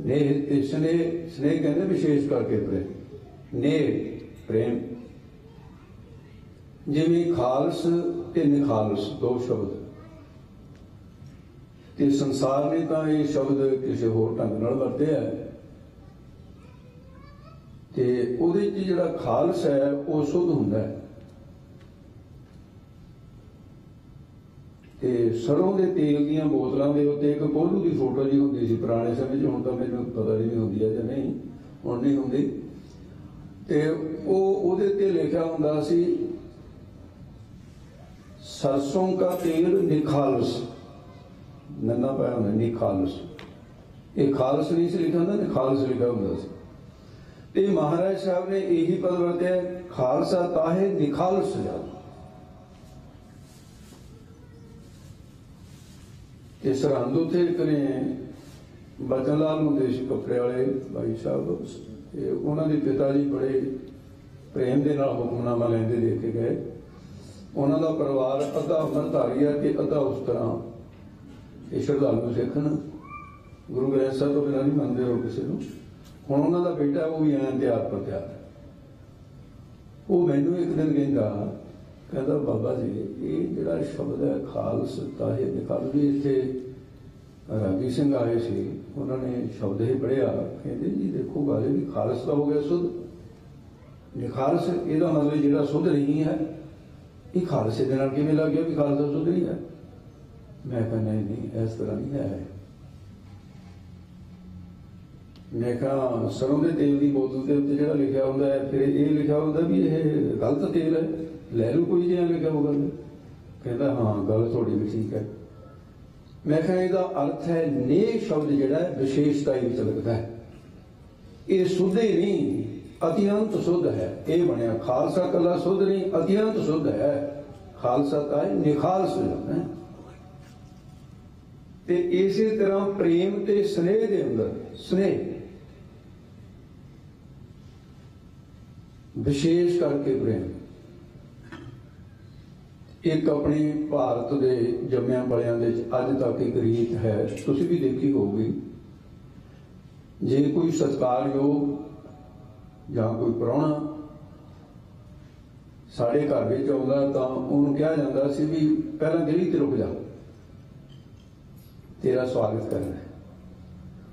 Speaker 1: ਨੇਹ ਤੇ ਸਨੇਹ, ਸਨੇਹ ਕਹਿੰਦੇ ਵਿਸ਼ੇਸ਼ ਕਰਕੇ ਪ੍ਰੇਮ, ਨੇਹ ਪ੍ਰੇਮ। ਜਿਵੇਂ ਖਾਲਸ ਤੇ ਨਿਖਾਲਸ ਦੋ ਸ਼ਬਦ, ਤੇ ਸੰਸਾਰ ਨੇ ਤਾਂ ਇਹ ਸ਼ਬਦ ਕਿਸੇ ਹੋਰ ਢੰਗ ਨਾਲ ਵਰਤਿਆ ਤੇ ਉਹਦੇ 'ਚ ਜਿਹੜਾ ਖਾਲਸ ਹੈ ਉਹ ਸ਼ੁੱਧ ਹੁੰਦਾ ਹੈ। ਤੇ ਸਰੋਂ ਦੇ ਤੇਲ ਦੀਆਂ ਬੋਤਲਾਂ ਦੇ ਉੱਤੇ ਇੱਕ ਕੋਹਲੂ ਦੀ ਫੋਟੋ ਜੀ ਹੁੰਦੀ ਸੀ ਪੁਰਾਣੇ ਸਮੇਂ 'ਚ, ਹੁਣ ਤਾਂ ਮੈਨੂੰ ਪਤਾ ਨਹੀਂ ਹੁੰਦੀ ਹੈ ਜਾਂ ਨਹੀਂ, ਹੁਣ ਨਹੀਂ ਹੁੰਦੀ। ਤੇ ਉਹਦੇ ਤੇ ਲਿਖਿਆ ਹੁੰਦਾ ਸੀ ਸਰਸੋਂ ਕਾ ਤੇਲ ਨਿਖਾਲਸ, ਨੰਨਾ ਪਾਇਆ ਹੁੰਦਾ ਨਿਖਾਲਸ। ਇਹ ਖਾਲਸ ਨਹੀਂ ਸੀ ਲਿਖਿਆ ਹੁੰਦਾ, ਨਿਖਾਲਸ ਲਿਖਿਆ ਹੁੰਦਾ ਸੀ। ਤੇ ਮਹਾਰਾਜ ਸਾਹਿਬ ਨੇ ਇਹੀ ਪਦ ਵਰਤਿਆ, ਖਾਲਸਾ ਤਾਹੇ ਨਿਖਾਲਸ ਜਾ। ਤੇ ਸਰਹੰਦ ਉੱਥੇ ਕਰੇ ਬਚਨ ਲਾਲ ਹੁੰਦੇ ਸੀ ਕੱਪੜੇ ਵਾਲੇ ਭਾਈ ਸਾਹਿਬ, ਤੇ ਉਹਨਾਂ ਦੇ ਪਿਤਾ ਜੀ ਬੜੇ ਪ੍ਰੇਮ ਦੇ ਨਾਲ ਹੁਕਮਨਾਮਾ ਲੈਂਦੇ ਦੇਖ ਕੇ ਗਏ। ਉਹਨਾਂ ਦਾ ਪਰਿਵਾਰ ਅੱਧਾ ਅੰਮ੍ਰਿਤਧਾਰੀ ਹੈ ਤੇ ਅੱਧਾ ਉਸ ਤਰ੍ਹਾਂ ਇਹ ਸ਼ਰਧਾਲੂ ਸਿੱਖ ਨੇ, ਗੁਰੂ ਗ੍ਰੰਥ ਸਾਹਿਬ ਤੋਂ ਬਿਨਾਂ ਨਹੀਂ ਮੰਨਦੇ ਹੋਰ ਕਿਸੇ ਨੂੰ। ਹੁਣ ਉਹਨਾਂ ਦਾ ਬੇਟਾ ਉਹ ਵੀ ਐਂ ਤਿਆਰ ਪਰ ਤਿਆਰ ਹੈ। ਉਹ ਮੈਨੂੰ ਇੱਕ ਦਿਨ ਕਹਿੰਦਾ ਬਾਬਾ ਜੀ ਇਹ ਜਿਹੜਾ ਸ਼ਬਦ ਹੈ ਖਾਲਸ ਤਾਹੇ ਨਿਖਾਲਸ, ਵੀ ਇੱਥੇ ਰਾਗੀ ਸਿੰਘ ਆਏ ਸੀ, ਉਹਨਾਂ ਨੇ ਸ਼ਬਦ ਇਹ ਪੜ੍ਹਿਆ, ਕਹਿੰਦੇ ਜੀ ਦੇਖੋ ਗੱਲ ਵੀ ਖਾਲਸ ਦਾ ਹੋ ਗਿਆ ਸੁੱਧ, ਨਿਖਾਲਸ ਇਹਦਾ ਮਤਲਬ ਜਿਹੜਾ ਸੁੱਧ ਨਹੀਂ ਹੈ, ਇਹ ਖਾਲਸੇ ਦੇ ਨਾਲ ਕਿਵੇਂ ਲੱਗ ਗਿਆ ਵੀ ਖਾਲਸਾ ਸੁੱਧ ਨਹੀਂ ਹੈ? ਮੈਂ ਕਿਹਾ ਨਹੀਂ ਇਸ ਤਰ੍ਹਾਂ ਨਹੀਂ ਹੈ। ਮੈਂ ਕਿਹਾ ਸਰੋਂ ਦੇ ਤੇਲ ਦੀ ਬੋਤਲ ਦੇ ਉੱਤੇ ਜਿਹੜਾ ਲਿਖਿਆ ਹੁੰਦਾ ਹੈ, ਫਿਰ ਇਹ ਲਿਖਿਆ ਹੁੰਦਾ ਵੀ ਇਹ ਗਲਤ ਤੇਲ ਹੈ, ਲੈ ਲਓ ਕੋਈ ਜਿਹਾ ਲਿਖਿਆ ਹੋਊਗਾ। ਕਹਿੰਦਾ ਹਾਂ ਗੱਲ ਤੁਹਾਡੀ ਵੀ ਠੀਕ ਹੈ। ਮੈਂ ਕਿਹਾ ਇਹਦਾ ਅਰਥ ਹੈ ਨੇਹ ਸ਼ਬਦ ਜਿਹੜਾ ਹੈ ਵਿਸ਼ੇਸ਼ਤਾ ਵਿੱਚ ਲੱਗਦਾ ਹੈ, ਇਹ ਸੁੱਧ ਹੀ ਨਹੀਂ ਅਤਿਅੰਤ ਸੁੱਧ ਹੈ। ਇਹ ਬਣਿਆ ਖਾਲਸਾ ਕੱਲਾ ਸੁੱਧ ਨਹੀਂ, ਅਤਿਅੰਤ ਸੁੱਧ ਹੈ। ਖਾਲਸਾ ਤਾਂ ਨਿਖਾਲਸ ਹੈ। ਤੇ ਇਸੇ ਤਰ੍ਹਾਂ ਪ੍ਰੇਮ ਤੇ ਸਨੇਹ ਦੇ ਅੰਦਰ ਸਨੇਹ ਵਿਸ਼ੇਸ਼ ਕਰਕੇ ਪ੍ਰੇਮ ਇੱਕ ਆਪਣੇ ਭਾਰਤ ਦੇ ਜੰਮਿਆਂ ਪਲਿਆਂ ਦੇ ਅੱਜ ਤੱਕ ਇੱਕ ਰੀਤ ਹੈ, ਤੁਸੀਂ ਵੀ ਦੇਖੀ ਹੋਊਗੀ। ਜੇ ਕੋਈ ਸਤਿਕਾਰਯੋਗ ਜਾਂ ਕੋਈ ਪ੍ਰਾਹੁਣਾ ਸਾਡੇ ਘਰ ਵਿੱਚ ਆਉਂਦਾ ਤਾਂ ਉਹਨੂੰ ਕਿਹਾ ਜਾਂਦਾ ਸੀ ਵੀ ਪਹਿਲਾਂ ਗਲੀ ਤੇ ਰੁਕ ਜਾ, ਤੇਰਾ ਸਵਾਗਤ ਕਰਨਾ ਹੈ।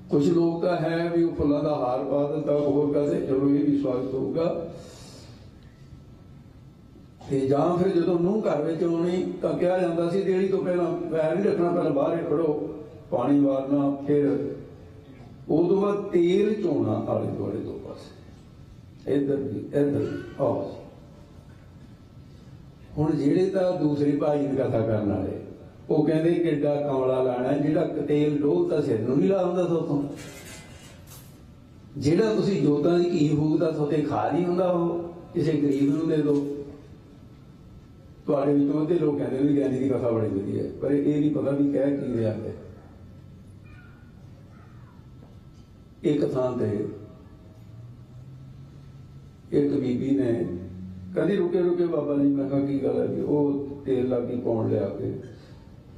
Speaker 1: ਕੁਝ ਲੋਕ ਤਾਂ ਹੈ ਵੀ ਉਹ ਫੁੱਲਾਂ ਦਾ ਹਾਰ ਪਾ ਦਿੰਦਾ, ਹੋਰ ਕਹਿੰਦੇ ਚਲੋ ਇਹ ਵੀ ਸਵਾਗਤ ਹੋਊਗਾ। ਤੇ ਜਾਂ ਫਿਰ ਜਦੋਂ ਨੂੰਹ ਘਰ ਵਿੱਚ ਆਉਣੀ ਤਾਂ ਕਿਹਾ ਜਾਂਦਾ ਸੀ ਦੇਲੀ ਤੋਂ ਪਹਿਲਾਂ ਪੈਰ ਨਹੀਂ ਰੱਖਣਾ, ਪਹਿਲਾਂ ਬਾਹਰ ਖੜੋ, ਪਾਣੀ ਵਾਰਨਾ, ਫਿਰ ਉਦੋਂ ਬਾਅਦ ਤੇਲ ਚੋਣਾ ਆਲੇ ਦੁਆਲੇ ਦੋ ਪਾਸੇ, ਇੱਧਰ ਵੀ ਇੱਧਰ ਵੀ। ਆਹ ਹੁਣ ਜਿਹੜੇ ਤਾਂ ਦੂਸਰੇ ਭਾਈ ਦੀ ਕਥਾ ਕਰਨ ਵਾਲੇ ਉਹ ਕਹਿੰਦੇ ਕਿੱਡਾ ਕਮਲਾ ਲਾਣਾ ਜਿਹੜਾ ਤੇਲ ਡੋਲਤਾ ਸਿਰ ਨੂੰ ਨਹੀਂ ਲਾ ਹੁੰਦਾ ਸੋਤੋਂ, ਜਿਹੜਾ ਤੁਸੀਂ ਜੋਤਾਂ ਦੀ ਘੀ ਫੂਕਦਾ ਸੋਤੇ ਖਾ ਨਹੀਂ ਹੁੰਦਾ, ਉਹ ਕਿਸੇ ਗਰੀਬ ਨੂੰ ਦੇ ਦਿਓ। ਤੁਹਾਡੇ ਵਿੱਚੋਂ ਅੱਧੇ ਲੋਕ ਕਹਿੰਦੇ ਵੀ ਗਿਆਨੀ ਦੀ ਕਥਾ ਬੜੀ ਵਧੀਆ ਹੈ, ਪਰ ਇਹ ਨਹੀਂ ਪਤਾ ਵੀ ਕਹਿ ਕੀ ਰਿਹਾ ਹੈ। ਇੱਕ ਥਾਂ ਤੇ ਇੱਕ ਬੀਬੀ ਨੇ ਕਹਿੰਦੀ ਰੁਕੇ ਰੁਕੇ ਬਾਬਾ ਜੀ। ਮੈਂ ਕਿਹਾ ਕੀ ਗੱਲ ਹੈ? ਵੀ ਉਹ ਤੇਲ ਲਾਗੀ ਪਾਉਣ ਲਿਆ ਕੇ।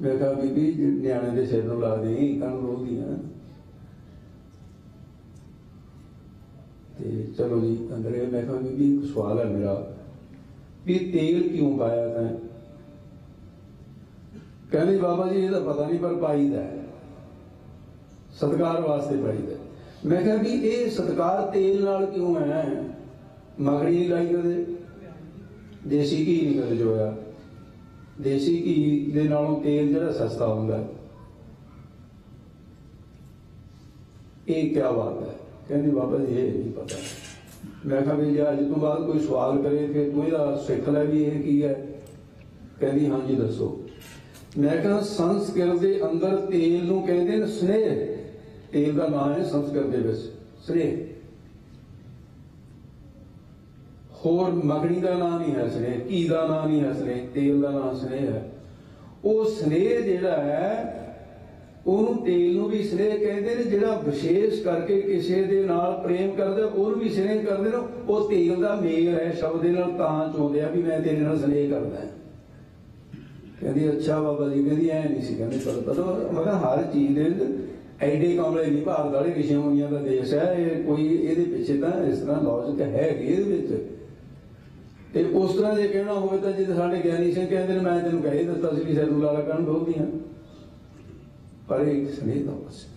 Speaker 1: ਮੈਂ ਕਿਹਾ ਬੀਬੀ ਨਿਆਣੇ ਦੇ ਸਿਰ ਨੂੰ ਲਾ ਦੇ, ਕੰਨ ਰੋਦੀਆਂ। ਤੇ ਚਲੋ ਜੀ ਅੰਦਰੇ। ਮੈਂ ਕਿਹਾ ਬੀਬੀ ਇੱਕ ਸਵਾਲ ਹੈ ਮੇਰਾ, ਵੀ ਤੇਲ ਕਿਉਂ ਪਾਇਆ ਤੈਂ? ਕਹਿੰਦੀ ਬਾਬਾ ਜੀ ਇਹਦਾ ਪਤਾ ਨਹੀਂ, ਪਰ ਪਾਈਦਾ ਹੈ, ਸਤਿਕਾਰ ਵਾਸਤੇ ਪਾਈਦਾ। ਮੈਂ ਕਿਹਾ ਵੀ ਇਹ ਸਤਿਕਾਰ ਤੇਲ ਨਾਲ ਕਿਉਂ ਹੈ? ਮਗੜੀ ਨਹੀਂ ਲਾਈ ਕਦੇ, ਦੇਸੀ ਘੀ ਨਹੀਂ ਕਦੇ ਜੋਇਆ। ਦੇਸੀ ਘੀ ਦੇ ਨਾਲੋਂ ਤੇਲ ਜਿਹੜਾ ਸਸਤਾ ਹੁੰਦਾ, ਇਹ ਕਿਆ ਬਾਤ ਹੈ? ਕਹਿੰਦੀ ਬਾਬਾ ਜੀ ਇਹ ਨਹੀਂ ਪਤਾ। ਮੈਂ ਕਿਹਾ ਵੀ ਜੇ ਅੱਜ ਤੋਂ ਬਾਅਦ ਕੋਈ ਸਵਾਲ ਕਰੇ ਫਿਰ ਤੂੰ ਇਹਦਾ ਸਿੱਖ ਲੈ ਵੀ ਇਹ ਕੀ ਹੈ। ਕਹਿੰਦੀ ਹਾਂਜੀ ਦੱਸੋ। ਮੈਂ ਕਿਹਾ ਸੰਸਕ੍ਰਿਤ ਦੇ ਅੰਦਰ ਤੇਲ ਨੂੰ ਕਹਿੰਦੇ ਨੇ ਸਨੇਹ, ਤੇਲ ਦਾ ਨਾਮ ਹੈ ਸੰਸਕ੍ਰਿਤ ਦੇ ਵਿੱਚ ਸਨੇਹ। ਹੋਰ ਮਗਣੀ ਦਾ ਨਾਮ ਨਹੀਂ ਹੈ ਸਨੇਹ, ਘੀ ਦਾ ਨਾਮ ਨਹੀਂ ਹੈ ਸਨੇਹ, ਤੇਲ ਦਾ ਨਾਮ ਸਨੇਹ ਹੈ। ਉਹ ਸਨੇਹ ਜਿਹੜਾ ਹੈ ਉਹਨੂੰ ਤੇਲ ਨੂੰ ਵੀ ਸਨੇਹ ਕਹਿੰਦੇ ਨੇ। ਜਿਹੜਾ ਵਿਸ਼ੇਸ਼ ਕਰਕੇ ਕਿਸੇ ਦੇ ਨਾਲ ਪ੍ਰੇਮ ਕਰਦਾ ਉਹਨੂੰ ਵੀ ਸਨੇਹ ਕਰਦੇ ਨੇ। ਉਹ ਤੇਲ ਦਾ ਮੇਲ ਹੈ ਸ਼ਬਦ ਦੇ ਨਾਲ, ਤਾਂ ਚਾਹੁੰਦੇ ਆ ਵੀ ਮੈਂ ਤੇਰੇ ਨਾਲ ਸਨੇਹ ਕਰਦਾ। ਕਹਿੰਦੀ ਅੱਛਾ ਬਾਬਾ ਜੀ। ਕਹਿੰਦੀ ਐ ਨਹੀਂ ਸੀ, ਕਹਿੰਦੇ ਪਤਾ। ਮੈਂ ਕਿਹਾ ਹਰ ਚੀਜ਼ ਦੇ ਐਡੇ ਕਮਲੇ ਨਹੀਂ, ਭਾਰਤ ਵਾਲੇ ਰਿਸ਼ੀ ਮੁਨੀਆਂ ਦਾ ਦੇਸ਼ ਹੈ ਇਹ, ਕੋਈ ਇਹਦੇ ਪਿੱਛੇ ਤਾਂ ਇਸ ਤਰ੍ਹਾਂ ਲੌਜਿਕ ਹੈ ਇਹਦੇ ਵਿੱਚ। ਤੇ ਉਸ ਤਰ੍ਹਾਂ ਜੇ ਕਹਿਣਾ ਹੋਵੇ ਤਾਂ ਜਿੱਦ ਸਾਡੇ ਗਿਆਨੀ ਸਿੰਘ ਕਹਿੰਦੇ ਨੇ ਮੈਂ ਤੈਨੂੰ ਕਹਿ ਦਿੱਤਾ ਸੀ ਵੀ ਸਿਰ ਨੂੰ ਲਾਲਾ ਕਰਨ ਡੋਲਦੀਆਂ, ਪਰ ਇਹ ਇੱਕ ਸਨੇਹ ਦਾ ਵਸ ਹੈ।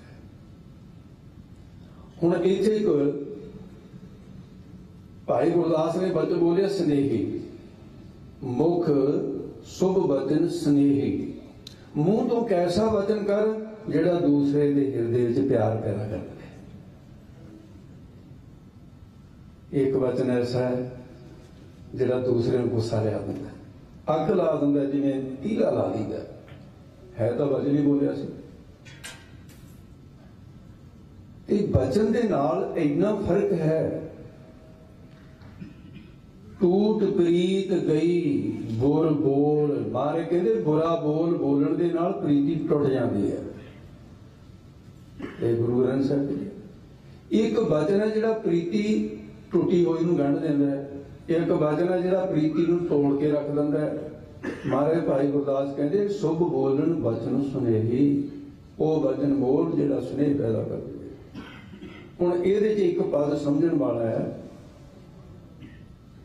Speaker 1: ਹੁਣ ਇੱਥੇ ਇੱਕ ਭਾਈ ਗੁਰਦਾਸ ਨੇ ਬਚਨ ਬੋਲਿਆ ਸਨੇਹੀ, ਮੁਖ ਸ਼ੁਭ ਬਚਨ ਸਨੇਹੀ। ਮੂੰਹ ਤੋਂ ਕੈਸਾ ਵਚਨ ਕਰ ਜਿਹੜਾ ਦੂਸਰੇ ਦੇ ਹਿਰਦੇ ਵਿੱਚ ਪਿਆਰ ਪੈਦਾ ਕਰਦਾ ਹੈ। ਇੱਕ ਵਚਨ ਐਸਾ ਹੈ ਜਿਹੜਾ ਦੂਸਰੇ ਨੂੰ ਗੁੱਸਾ ਲਿਆ ਦਿੰਦਾ, ਅੱਗ ਲਾ ਦਿੰਦਾ, ਜਿਵੇਂ ਤੀਲਾ ਲਾ ਦਿੰਦਾ ਹੈ। ਤਾਂ ਵਚਨ ਹੀ ਬੋਲਿਆ ਸੀ। ਤੇ ਵਚਨ ਦੇ ਨਾਲ ਇੰਨਾ ਫਰਕ ਹੈ। ਟੂਟ ਪ੍ਰੀਤ ਗਈ ਬੁਰ ਬੋਲ ਮਾਰੇ। ਕਹਿੰਦੇ ਬੁਰਾ ਬੋਲ ਬੋਲਣ ਦੇ ਨਾਲ ਪ੍ਰੀਤੀ ਟੁੱਟ ਜਾਂਦੀ ਹੈ। ਇਹ ਗੁਰੂ ਗ੍ਰੰਥ ਸਾਹਿਬ ਜੀ ਇੱਕ ਵਚਨ ਹੈ ਜਿਹੜਾ ਪ੍ਰੀਤੀ ਟੁੱਟੀ ਹੋਈ ਨੂੰ ਗੰਢ ਦਿੰਦਾ ਹੈ। ਇੱਕ ਵਚਨ ਹੈ ਜਿਹੜਾ ਪ੍ਰੀਤੀ ਨੂੰ ਤੋੜ ਕੇ ਰੱਖ ਦਿੰਦਾ ਹੈ। ਮਹਾਰਾਜ ਭਾਈ ਗੁਰਦਾਸ ਕਹਿੰਦੇ ਸ਼ੁਭ ਬੋਲਣ ਵਚਨ ਸੁਨੇਹੀ। ਉਹ ਵਚਨ ਬੋਲ ਜਿਹੜਾ ਸੁਨੇਹ ਪੈਦਾ ਕਰਦੇ। ਹੁਣ ਇਹਦੇ 'ਚ ਇੱਕ ਪਦ ਸਮਝਣ ਵਾਲਾ ਹੈ।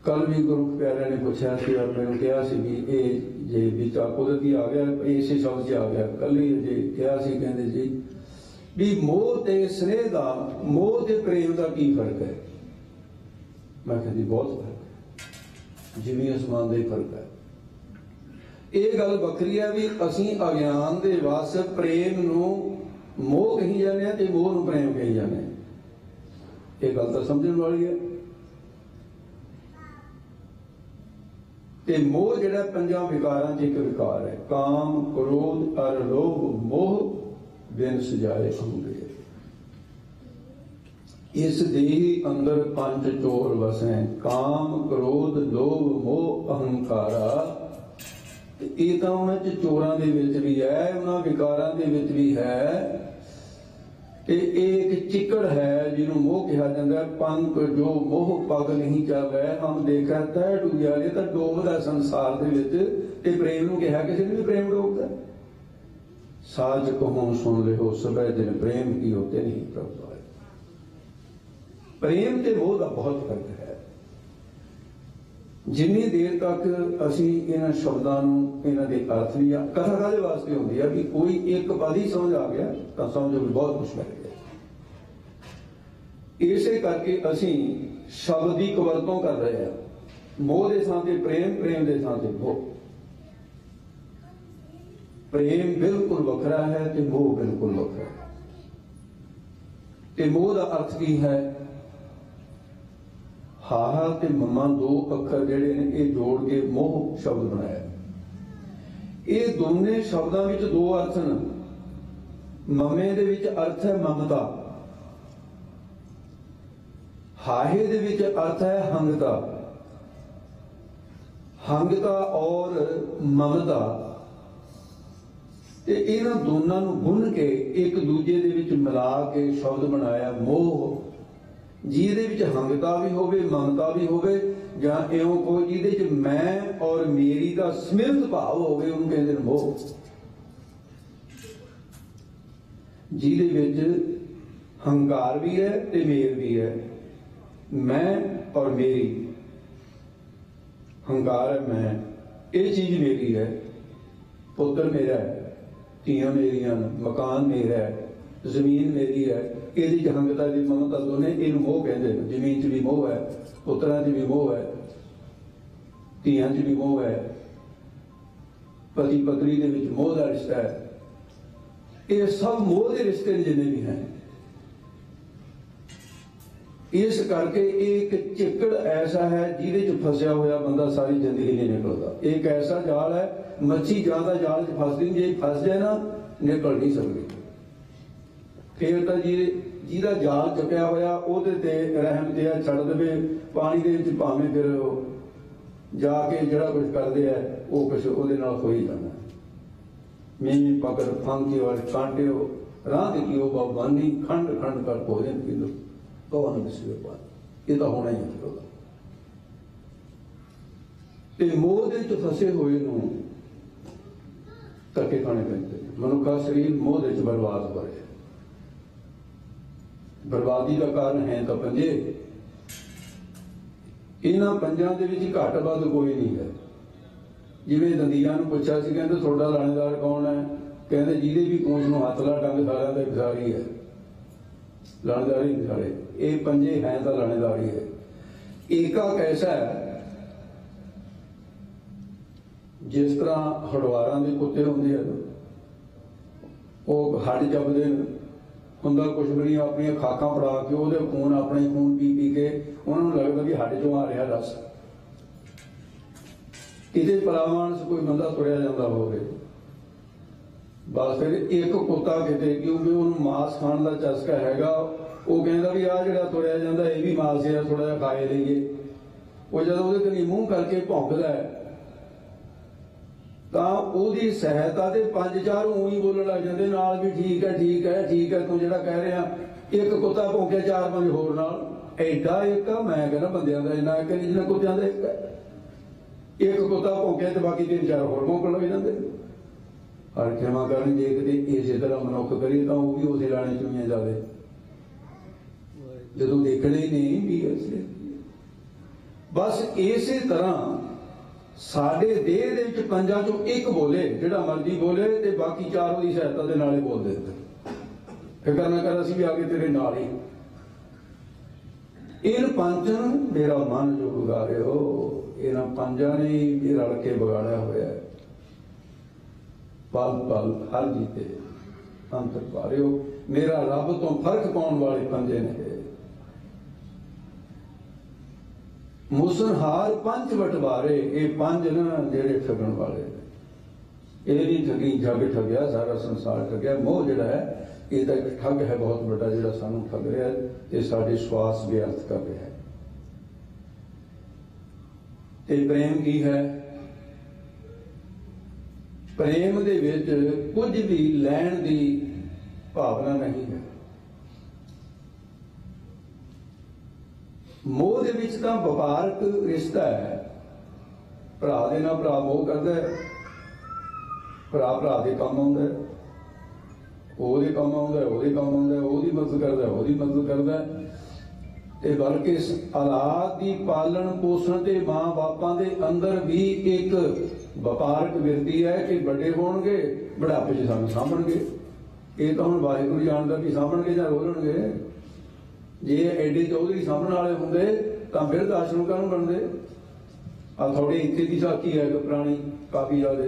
Speaker 1: ਕੱਲ ਵੀ ਗੁਰੂ ਪਿਆਰਿਆਂ ਨੇ ਪੁੱਛਿਆ ਸੀ ਔਰ ਮੈਨੂੰ ਕਿਹਾ ਸੀ ਵੀ ਇਹ ਜੇ ਵਿੱਚ ਕੁਦਰਤੀ ਆ ਗਿਆ, ਇਸੇ ਸ਼ਬਦ 'ਚ ਆ ਗਿਆ। ਕੱਲ ਹੀ ਜੇ ਕਿਹਾ ਸੀ, ਕਹਿੰਦੇ ਜੀ ਵੀ ਮੋਹ ਤੇ ਸਨੇਹ ਦਾ, ਮੋਹ ਤੇ ਪ੍ਰੇਮ ਦਾ ਕੀ ਫਰਕ ਹੈ? ਮੈਂ ਕਿਹਾ ਜੀ ਬਹੁਤ ਫਰਕ ਹੈ, ਜਿਵੇਂ ਅਸਮਾਨ ਦਾ ਹੀ ਫਰਕ ਹੈ। ਇਹ ਗੱਲ ਵੱਖਰੀ ਹੈ ਵੀ ਅਸੀਂ ਅਗਿਆਨ ਦੇ ਵਸ ਪ੍ਰੇਮ ਨੂੰ ਮੋਹ ਕਹੀ ਜਾਂਦੇ ਹਾਂ ਤੇ ਮੋਹ ਨੂੰ ਪ੍ਰੇਮ ਕਹੀ ਜਾਂਦੇ ਹਾਂ। ਇਹ ਗੱਲ ਤਾਂ ਸਮਝਣ ਵਾਲੀ ਹੈ। ਤੇ ਮੋਹ ਜਿਹੜਾ ਪੰਜਾਂ ਵਿਕਾਰਾਂ 'ਚ ਇੱਕ ਵਿਕਾਰ ਹੈ। ਕਾਮ ਕ੍ਰੋਧ ਅਰ ਲੋਭ ਮੋਹ ਬਿਨ ਸਜਾਏ ਹੁੰਦੇ। ਇਸ ਦੇਹ ਅੰਦਰ ਪੰਜ ਚੋਰ ਵਸੈ। ਕਾਮ ਕ੍ਰੋਧ ਲੋਭ ਮੋਹ ਅਹੰਕਾਰਾ ये तो उन्होंने चोरां दे विच भी है, उन्होंने विकारां दे विच भी है। एक चिकड़ है जिन्हों मोह कहा जाता है, पंख जो मोह पग नहीं चले हम देखा तय डूबिया, ये तो डोबदा संसार दे विच, ते प्रेम नूं कहा किसी ने भी प्रेम डोबदा। साज कहो सुन ले हो सबे दिन प्रेम की होते नहीं प्रभु। प्रेम ते मोह का बहुत फर्क है। जिन्नी देर तक असी इन्हां शब्दां नूं इन्हां दे अर्थ भी कथा काहदे वास्ते होंदी है भी कोई एक पद ही समझ आ गया तो समझो भी बहुत कुछ कर गया। इसे करके असी शब्द की कवरतों कर रहे हैं। मोह के थां ते प्रेम, प्रेम के थां ते मोह। प्रेम बिल्कुल वखरा है ते मोह बिल्कुल वखरा है। ते मोह का अर्थ की है, हाहा ते मम्मा दो अखर जिहड़े ने ये जोड़ के मोह शब्द बनाया। ये दोने शब्दों विच दो अर्थ न। ममे दे विच अर्थ है ममता, हाहे दे विच अर्थ है हंगता। हंगता और ममता ते इन्हां दोनों नूं गुण के एक दूजे दे विच मिला के शब्द बनाया मोह। जिहदे विच हंगता भी होवे, ममता भी होवे, जां इउं कोई जिहदे च मैं और मेरी दा स्मिरत भाव होवे, उहनूं कहंदे ने मोह। जिहदे विच हंकार भी है ते मेर भी है, मैं और मेरी। हंकार है मैं, ये चीज मेरी है, पुत्र मेरा है, धीआं मेरियां, मकान मेरा है, जमीन मेरी है। ਇਹਦੀ ਜਹੰਗਤਾ ਦੀ ਮਮਤਾ ਦੋਨੇ ਇਹਨੂੰ ਮੋਹ ਕਹਿੰਦੇ ਨੇ। ਜ਼ਮੀਨ 'ਚ ਵੀ ਮੋਹ ਹੈ, ਪੁੱਤਰਾਂ 'ਚ ਵੀ ਮੋਹ ਹੈ, ਧੀਆਂ 'ਚ ਵੀ ਮੋਹ ਹੈ, ਪਤੀ ਪਤਨੀ ਦੇ ਵਿੱਚ ਮੋਹ ਦਾ ਰਿਸ਼ਤਾ ਹੈ। ਇਹ ਸਭ ਮੋਹ ਦੇ ਰਿਸ਼ਤੇ ਜਿੰਨੇ ਵੀ ਹਨ। इस करके एक चिकड़ ऐसा है जिहदे च फसिया होया बंदा सारी जिंदगी नहीं निकलता। एक ऐसा जाल है, मच्छी ज्यादा जाल च फसदी, जे फस जाए ना निकल नहीं सकती। फिर तो जिहदा जाल चुकिया होया ओहदे ते रहम ते छड़ देवे, पानी दे विच भावें फिर जाके जिहड़ा कुछ करदे है वो कुछ ओहदे नाल हो ही जांदा। मीं पकड़ फांकी वाले कांटे राह ते की बाबानी खंड खंड कर भोजन पी लो कौन विसरे पाए। ये तो होना ही है। ते मोह दे च फसे हुए नूं धक्के खाने पैंदे। मनुख का शरीर मोह दे च बर्बाद हो रहा है। बर्बादी का कारण है तो पंजे। इन्हां पंजां दे विच घट वध कोई नहीं है। जिवें दंदियां नूं पुछया सी, कहंदे तुहाडा लाणेदार कौन है? कहंदे जिहदे भी पूंछ नूं हथ ला डंग सारिआं दा विसारी है, लाणेदारी विसारे। ये पंजे हैं तो लाणेदारी है। एका कैसा है जिस तरह हड़वारां दे कुत्ते होंदे हैं, वो हड्ड जपदे हुंदा कुछ भी नहीं, अपनी खाकां फड़ा के ओहदे खून अपने खून पी पी के उन्होंने लगता कि हड्ड चों आ रहा रस। किते परावान से कोई बंदा तुरया जाता होवे, बस फिर एक कुत्ता किते क्योंकि उन्होंने मांस खाण का चस्का हैगा, वो कहता भी आ जिहड़ा तुरया जाता ये भी मांस है, थोड़ा जिहा खाए लईए। वो जब उहदे कनी मूंह करके भौंकदा है तां उहदी सहायता ते पंज चार ऊई बोलण लग जांदे नाल भी ठीक है ठीक है ठीक है, तू जिहड़ा कह रहा। एक कुत्ता भौंके चार पंज होर नाल, एडा एक मैं कहना बंदियां दा इन्ना एक जिन्ना कुत्तियां दा एक है। एक कुत्ता भौंके ते बाकी तीन चार होर भौंकण लग जांदे। हर क्षमा करन जे किते इसे तरह मनुख करी तां वो भी उसे लाणे चुईआं जावे जदों देखणे ही नहीं भी ऐसे। बस इसे तरह साडे देह दे विच पंजां चों एक बोले, जिहड़ा मर्जी बोले ते बाकी चार उहदी सहायता दे नाल ही बोलदे। फिकर ना कर, असीं भी आगे तेरे नाल ही। इन पंजन मेरा मन जो बिगाड़े हो, इन्हां पंजां ने ही रल के बिगाड़िया होया है। पल पल हर जीते अंतर पारियो, मेरा रब तो फर्क पाउण वाले पंजे ने। मुसनहार पंच बटवारे, ये पंज न जेड़े ठगण वाले, ये नहीं ठगी जग ठगया, सारा संसार ठगया। मोह जिहड़ा है ये तो एक ठग है बहुत बड़ा, जिहड़ा सानू ठग रहा है ते साडे श्वास व्यर्थ कर रहा है। ते प्रेम की है? प्रेम दे विच कुछ भी लैण दी भावना नहीं है। मोह दे विच तां वपारक रिश्ता है, भरा दे नाल भरा मोह करदा है, भरा भरा दे काम आउंदा है, ਉਹਦੇ ਕੰਮ ਆਉਂਦਾ, ਉਹਦੇ ਕੰਮ ਆਉਂਦਾ, ਉਹਦੀ ਮਦਦ ਕਰਦਾ, ਉਹਦੀ ਮਦਦ ਕਰਦਾ। ਤੇ ਬਲਕਿ ਇਸ ਔਲਾਦ ਦੀ ਪਾਲਣ ਪੋਸ਼ਣ ਤੇ ਮਾਂ ਬਾਪਾਂ ਦੇ ਅੰਦਰ ਵੀ ਇੱਕ ਵਪਾਰਕ ਵਿਰਤੀ ਹੈ ਕਿ ਵੱਡੇ ਹੋਣਗੇ, ਬੁਢਾਪੇ 'ਚ ਸਾਨੂੰ ਸਾਂਭਣਗੇ। ਇਹ ਤਾਂ ਹੁਣ ਵਾਹਿਗੁਰੂ ਜਾਣਦਾ ਵੀ ਸਾਂਭਣਗੇ ਜਾਂ ਰੋਲਣਗੇ। ਜੇ ਐਡੇ ਚੌਧਰੀ ਸਾਂਭਣ ਵਾਲੇ ਹੁੰਦੇ ਤਾਂ ਬਿਰਧ ਆਸ਼ਰਮ ਕਾਹਨੂੰ ਬਣਦੇ? ਆ ਥੋੜੇ ਇੱਥੇ ਦੀ ਸਾਖੀ ਹੈ ਪੁਰਾਣੀ ਕਾਫੀ ਜ਼ਿਆਦਾ।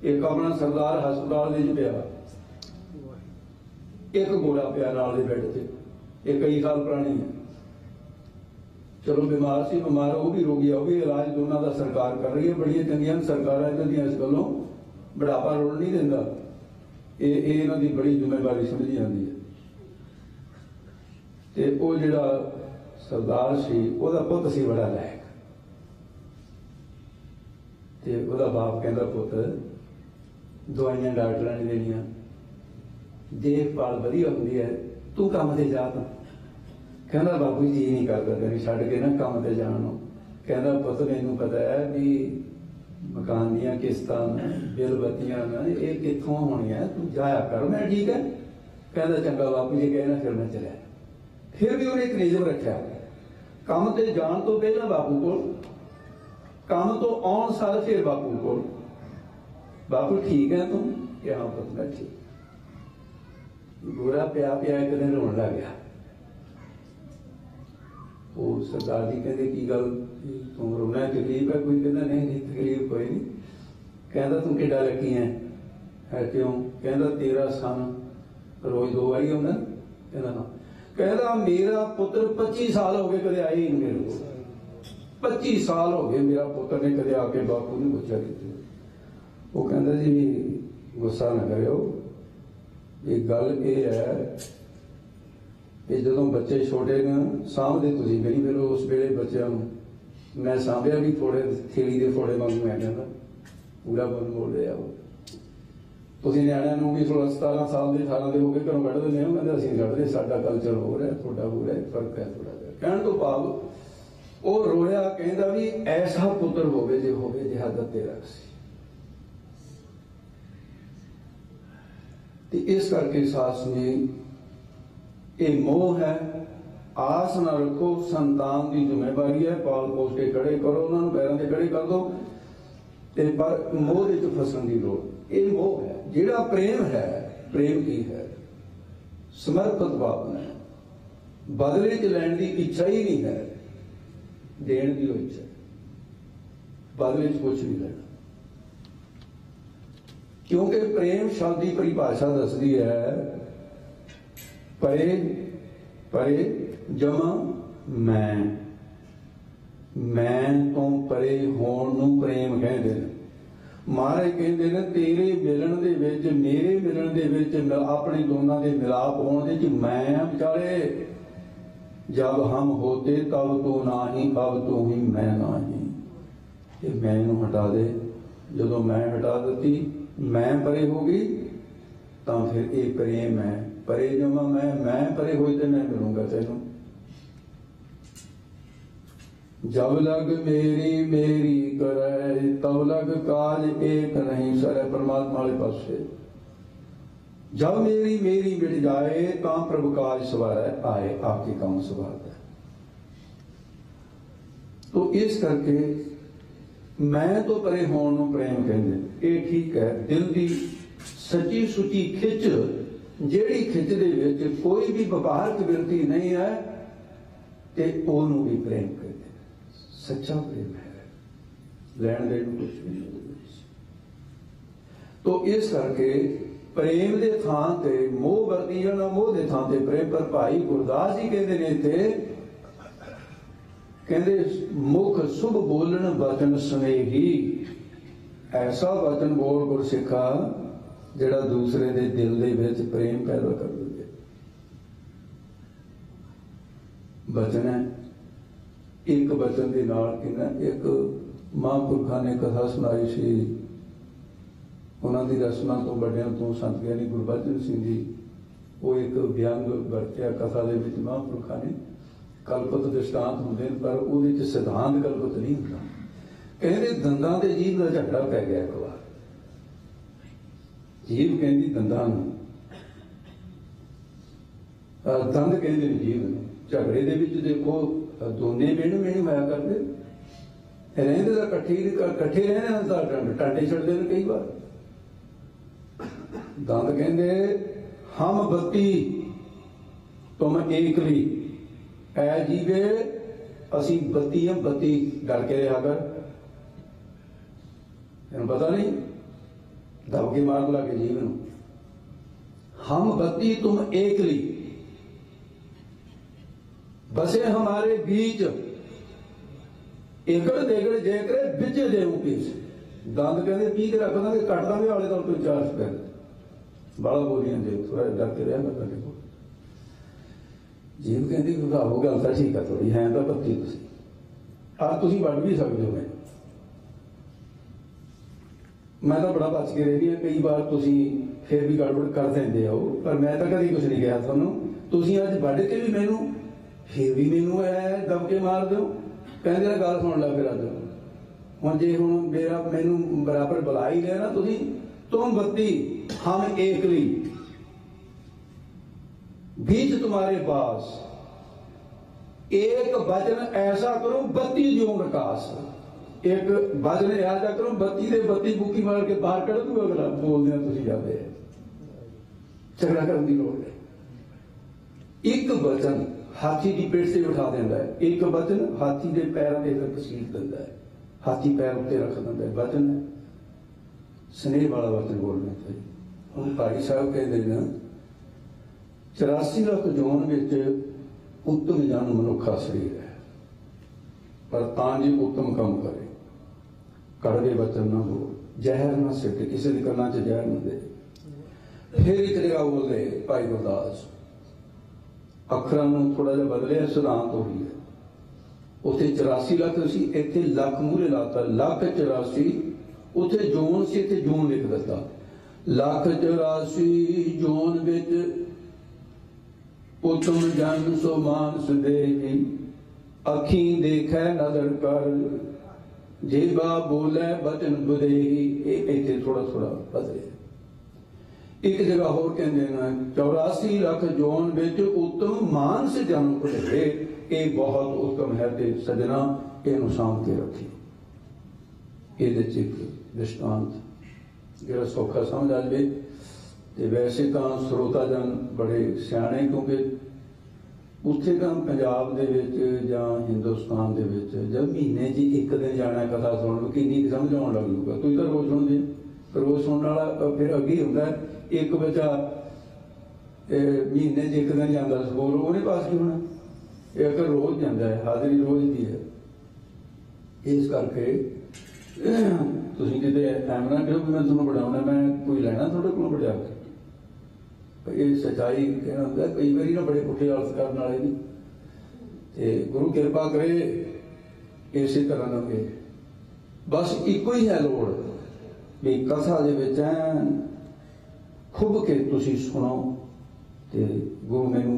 Speaker 1: ਇੱਕ ਆਪਣਾ ਸਰਦਾਰ ਹਸਪਤਾਲ ਦੇ ਵਿੱਚ ਪਿਆ, एक घोड़ा पिया नाल दे बेड ते, ये कई साल पुरानी है। चलो बीमार सी, बीमार वो भी रोगी, वो भी इलाज दोनों का सरकार कर रही है। बड़िया चंगियां सरकार इन्हों इस गलों बुढ़ापा रोल नहीं देता। ये इन्हों की बड़ी जिम्मेवारी समझी जाती है। ते वो जिहड़ा सरदार सी उहदा पुत सी बड़ा लायक, ते उहदा बाप कहंदा पुत दवाइयां डॉक्टरां ने देनियां, देखभाल वधिया होंदी है, तू काम ते जा। तू कहंदा बाबू जी नहीं करदा तेरी छड्ड के ना काम ते जाण नूं। कहंदा पुत मैनूं पता है भी मकान दीयां किस्तां बिल बत्तियां ये कित्थों होणीआं, तू जाया कर। मैं ठीक है। कहंदा चंगा बापू जी कहना, फिर मैं चलिया। फिर भी उन्हें एक नियम रखिया, काम ते जाण तो पहला बापू कोल, काम तो आउण सार फिर बापू कोल। बापू ठीक है तू? कि हाँ पुत मैं ठीक। गोरा पिया पिया एक दिन रोन लग गया। वो सरदार जी कहते की गल तू रोना, तकलीफ है कोई? कहना नहीं नहीं तकलीफ कोई नहीं। कहता तू किड्डा लकी है क्यों? कहता तेरा सन रोज 2 बारी आउंदा। कहना हाँ। कहता मेरा पुत्र 25 साल हो गए कदे आए ही नहीं मेरे को। 25 साल हो गए मेरा पुत्र ने कदे आके बापू ने पूछा कि। वो कहता जी गुस्सा ना करो, एक गल ये है कि जो बच्चे छोटे ने सामभदे तुसीं नहीं, फिर उस वेले बच्चों मैं सामभ्या भी थोड़े थेली के फोड़े वांगू। मैं कहता पूरा बन बोल रहा वो तुसीं निआणिआं नूं भी 16-17 साल के 18 के हो गए घरों कढ़ दिंदे हो। कहंदे असीं कढ़दे, साडा कल्चर हो रहा, तुहाडा हो रहा, फर्क है थोड़ा जिहा। कहण तो भाव वो रोया, कहंदा भी ऐसा पुत्र होवे जे होवे जिहा दा तेरा सी। इस करके सास ने ये मोह है। आस ना रखो, संतान की जिम्मेवारी है, पाल पोस के खड़े करो, उन्होंने पैरों से खड़े कर दो। पर मोह के फसन की लोड़, ये मोह है। जिहड़ा प्रेम है, प्रेम की है समर्पित भावना है, बदले च लैण की इच्छा ही नहीं है, देण की इच्छा, बदले च कुछ नहीं लेना। क्योंकि प्रेम शब्द की परिभाषा दसदी है परे परे जमा मैं तो परे होण नूं प्रेम कहंदे ने। महाराज कहंदे ने तेरे मिलन दे विच मेरे मिलन दे विच अपने दोनों के मिलाप होण दे विच मैं विचारे। जब हम होते तब तू नाही, अब तू ही मैं नाही। ये मैं नूं हटा दे, जदों मैं हटा दी मैं परे हो गई तो फिर ये प्रेम है। परे जमा मैं परे होई तो मैं मिलूंगा तेनों। जब लग मेरी मेरी करे, तब लग काज एक नहीं सरे। परमात्मा वाले पास से जब मेरी मेरी मिट जाए तो प्रभु काज सवार आए, आपके काम सवार है। तो इस करके मैं तो परे होण नूं प्रेम कहंदे। ये ठीक है, दिल की सच्ची सुची खिच, जिहड़ी खिच दे विच कोई भी वपारक विरती नहीं है, ते ओनूं भी प्रेम कहंदे। सच्चा प्रेम है, लैण देण नूं कुछ नहीं। तो इस करके प्रेम दे थां ते मोह वरती जाना, मोह दे थां ते प्रेम। पर भाई गुरदास जी कहंदे ने इत्थे, कहते मुख शुभ बोलन वचन स्नेही। ऐसा वचन बोल गुरसिखा जिहड़ा दूसरे दे दिल दे विच प्रेम पैदा कर दे। वचन है, एक वचन के नाल कितना। एक महापुरखा ने कथा सुनाई सी ਉਹਨਾਂ ਦੀ ਰਸਮਾਂ ਤੋਂ ਵੱਡਿਆਂ ਤੋਂ ਸੰਤ ਗਿਆਨੀ ਗੁਰਬਚਨ ਸਿੰਘ ਜੀ ਉਹ ਇੱਕ ਵਿਅੰਗ ਵਰਤਿਆ ਕਥਾ ਦੇ ਵਿੱਚ ਮਹਾਂਪੁਰਖਾਂ ਨੇ। ਕਲਪਤ ਦ੍ਰਿਸ਼ਟਾਂਤ ਹੁੰਦੇ ਨੇ ਪਰ ਉਹਦੇ 'ਚ ਸਿਧਾਂਤ ਕਲਪਤ ਨਹੀਂ ਹੁੰਦਾ। ਕਹਿੰਦੇ ਦੰਦਾਂ ਤੇ ਜੀਭ ਦਾ ਝਗੜਾ ਪੈ ਗਿਆ ਇੱਕ ਵਾਰ। ਜੀਭ ਕਹਿੰਦੀ ਦੰਦਾਂ ਨੂੰ, ਦੰਦ ਕਹਿੰਦੇ ਨੇ ਜੀਭ ਨੂੰ। ਝਗੜੇ ਦੇ ਵਿੱਚ ਦੇਖੋ ਦੋਨੇ ਮਿਹਣੂ ਹੋਇਆ ਕਰਦੇ, ਰਹਿੰਦੇ ਤਾਂ ਇਕੱਠੇ ਰਹਿੰਦੇ ਤਾਂ ਟਾਂਟੇ ਛੱਡਦੇ ਨੇ ਕਈ ਵਾਰ। ਦੰਦ ਕਹਿੰਦੇ ਹਮ ਬੱਤੀ ਤੁਮ ਏਕਲੀ, ਐ ਜੀਵੇ ਅਸੀਂ ਬੱਤੀ ਹਾਂ, ਬੱਤੀ ਡਰ ਕੇ ਰਿਹਾ ਕਰ। ਇਹਨੂੰ ਪਤਾ ਨਹੀਂ, ਦਬ ਕੇ ਮਾਰਨ ਲੱਗੇ ਜੀਵ ਨੂੰ। ਹਮ ਬੱਤੀ ਤੁਮ ਏਕਲੀ बसे हमारे बीच एकड़ देगड़ जेकरे बिचे देऊ पीस। दंद कहते पी के रख देंगे, कट देंगे वाले तौर पर 4 रुपए बाला बोलियां दे थोड़ा डर के रहा मैं को। जीव कहती घाओ गल तो ठीक है थोड़ी है तो पत्ती तुम वड़ भी सकते हो। मैं तो बड़ा बच के रही हूँ, कई बार तुम फिर भी गड़बड़ कर देंगे हो, पर मैं तो कभी कुछ नहीं कहा थोनों। तुम अज वढ़ के भी मैनू फिर भी मैनू दब के मार दो, कहते गल सुन ला। फिर अज हम जे हूँ मेरा मैनू बराबर बुला ही लिया ना तुम बत्ती हम एकली, बीच तुम्हारे पास एक वचन ऐसा करो बत्ती जो प्रकाश। एक वचन ऐसा करो बत्ती दे बत्ती बुकी मार के बाहर कड़ दूंगा। अगला बोलते हैं तुम जाते झगड़ा करने की लोड़ है। एक वचन हाथी की पेट से उठा देता है, एक वचन हाथी के पैरों के घसीट देता है, हाथी पैर उत्ते रख देता है। वचन है स्नेह वाला वचन बोलना चाहिए। हम भाई साहब कहते हैं 84 लाख जोन विच उत्तम जन मनुखा शरीर है, पर तां उत्तम काम करे, कड़वे वचन ना बोल, जहर ना सिट, किसी के कन्ना च जहर ना दे। फिर एक जगह बोलते भाई गुरदास अखरां नूं थोड़ा जिहा बदलिया, सिद्धांत हो गया। उत्थे 84 लाख सी, इत्थे लख मूहरे लाता, 1,84,00,000 उत्थे जोन सी, इत्थे जोन लिख दिता। 1,84,00,000 जोन विच उत्तम जन सो मानस देही, अखी देखै नजर कर, जेबा बोलै बचन बुदेही। इत्थे थोड़ा थोड़ा बदलिया। एक जगह होर कहते हैं 84 लाख जोन विच उत्तम मानस जन उठे, ये बहुत उत्तम है ते सजना इहनूं साम के रखी। इहदे च एक दृष्टांत जिहड़ा सौखा समझ आ जाए। ते वैसे तो श्रोता जन बड़े सियाणे, क्योंकि उत्थे तां पंजाब दे विच जां हिंदुस्तान दे विच जब महीने च एक दिन जाना कथा सुन किन्नी समझ आउण लग जूगा। तुसीं तां रोज़ सुणदे, रोज़ सुणन वाला फिर अगे हुंदा है। एक बच्चा महीने च एक दिन जाता स्कूल, उन्हें पास की होना, एक रोज जाता है, हाजिरी रोज की है। इस करके तुसीं किते एम ना कहो कि मैं तुहानूं पढ़ाउणा, मैं कोई लैना तुहाडे कोलों पढ़ा के। ये सच्चाई कहना होंदा, कई बारी ना बड़े पुठे अर्थ करन वाले भी, ते गुरु किरपा करे इसे तरह लगे। बस इको ही है लोड़ भी कथा दे विच खुब के तुसी सुनो, ते गुरु मैनू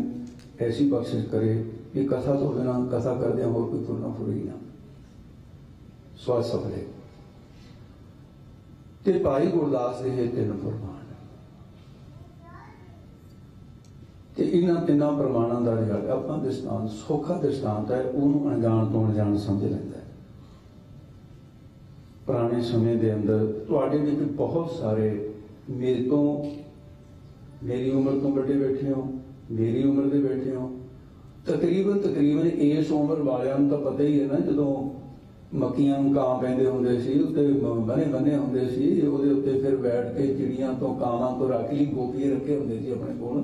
Speaker 1: ऐसी बख्शिश करे कि कथा तो बिना कथा करदे होर कोई तुरना फुरी ना स्वाद सफले। ते भाई गुरदास दे 3 प्रमाण, ते इन्हां 3 प्रमाणां दा जिहड़ा आपां दृष्टांत सौखा दृष्टांत है, उहनूं अणजाण तो अणजाण समझ लैंदा है। पुराने समय दे अंदर तुहाडे विच बहुत सारे मेरे तो मेरी उम्र तो बड़े बैठे हो, मेरी उम्र के बैठे हो, तकरीबन इस उम्र वालियां नूं तां पता ही है ना, जदों मक्कियां नूं कां पैंदे हुंदे सी, उत्ते बने बने हुंदे सी, उहदे उत्ते फिर बैठ के चिड़ियां तो कावां तो रख ली गोपीए रखे हुंदे सी अपने कोल,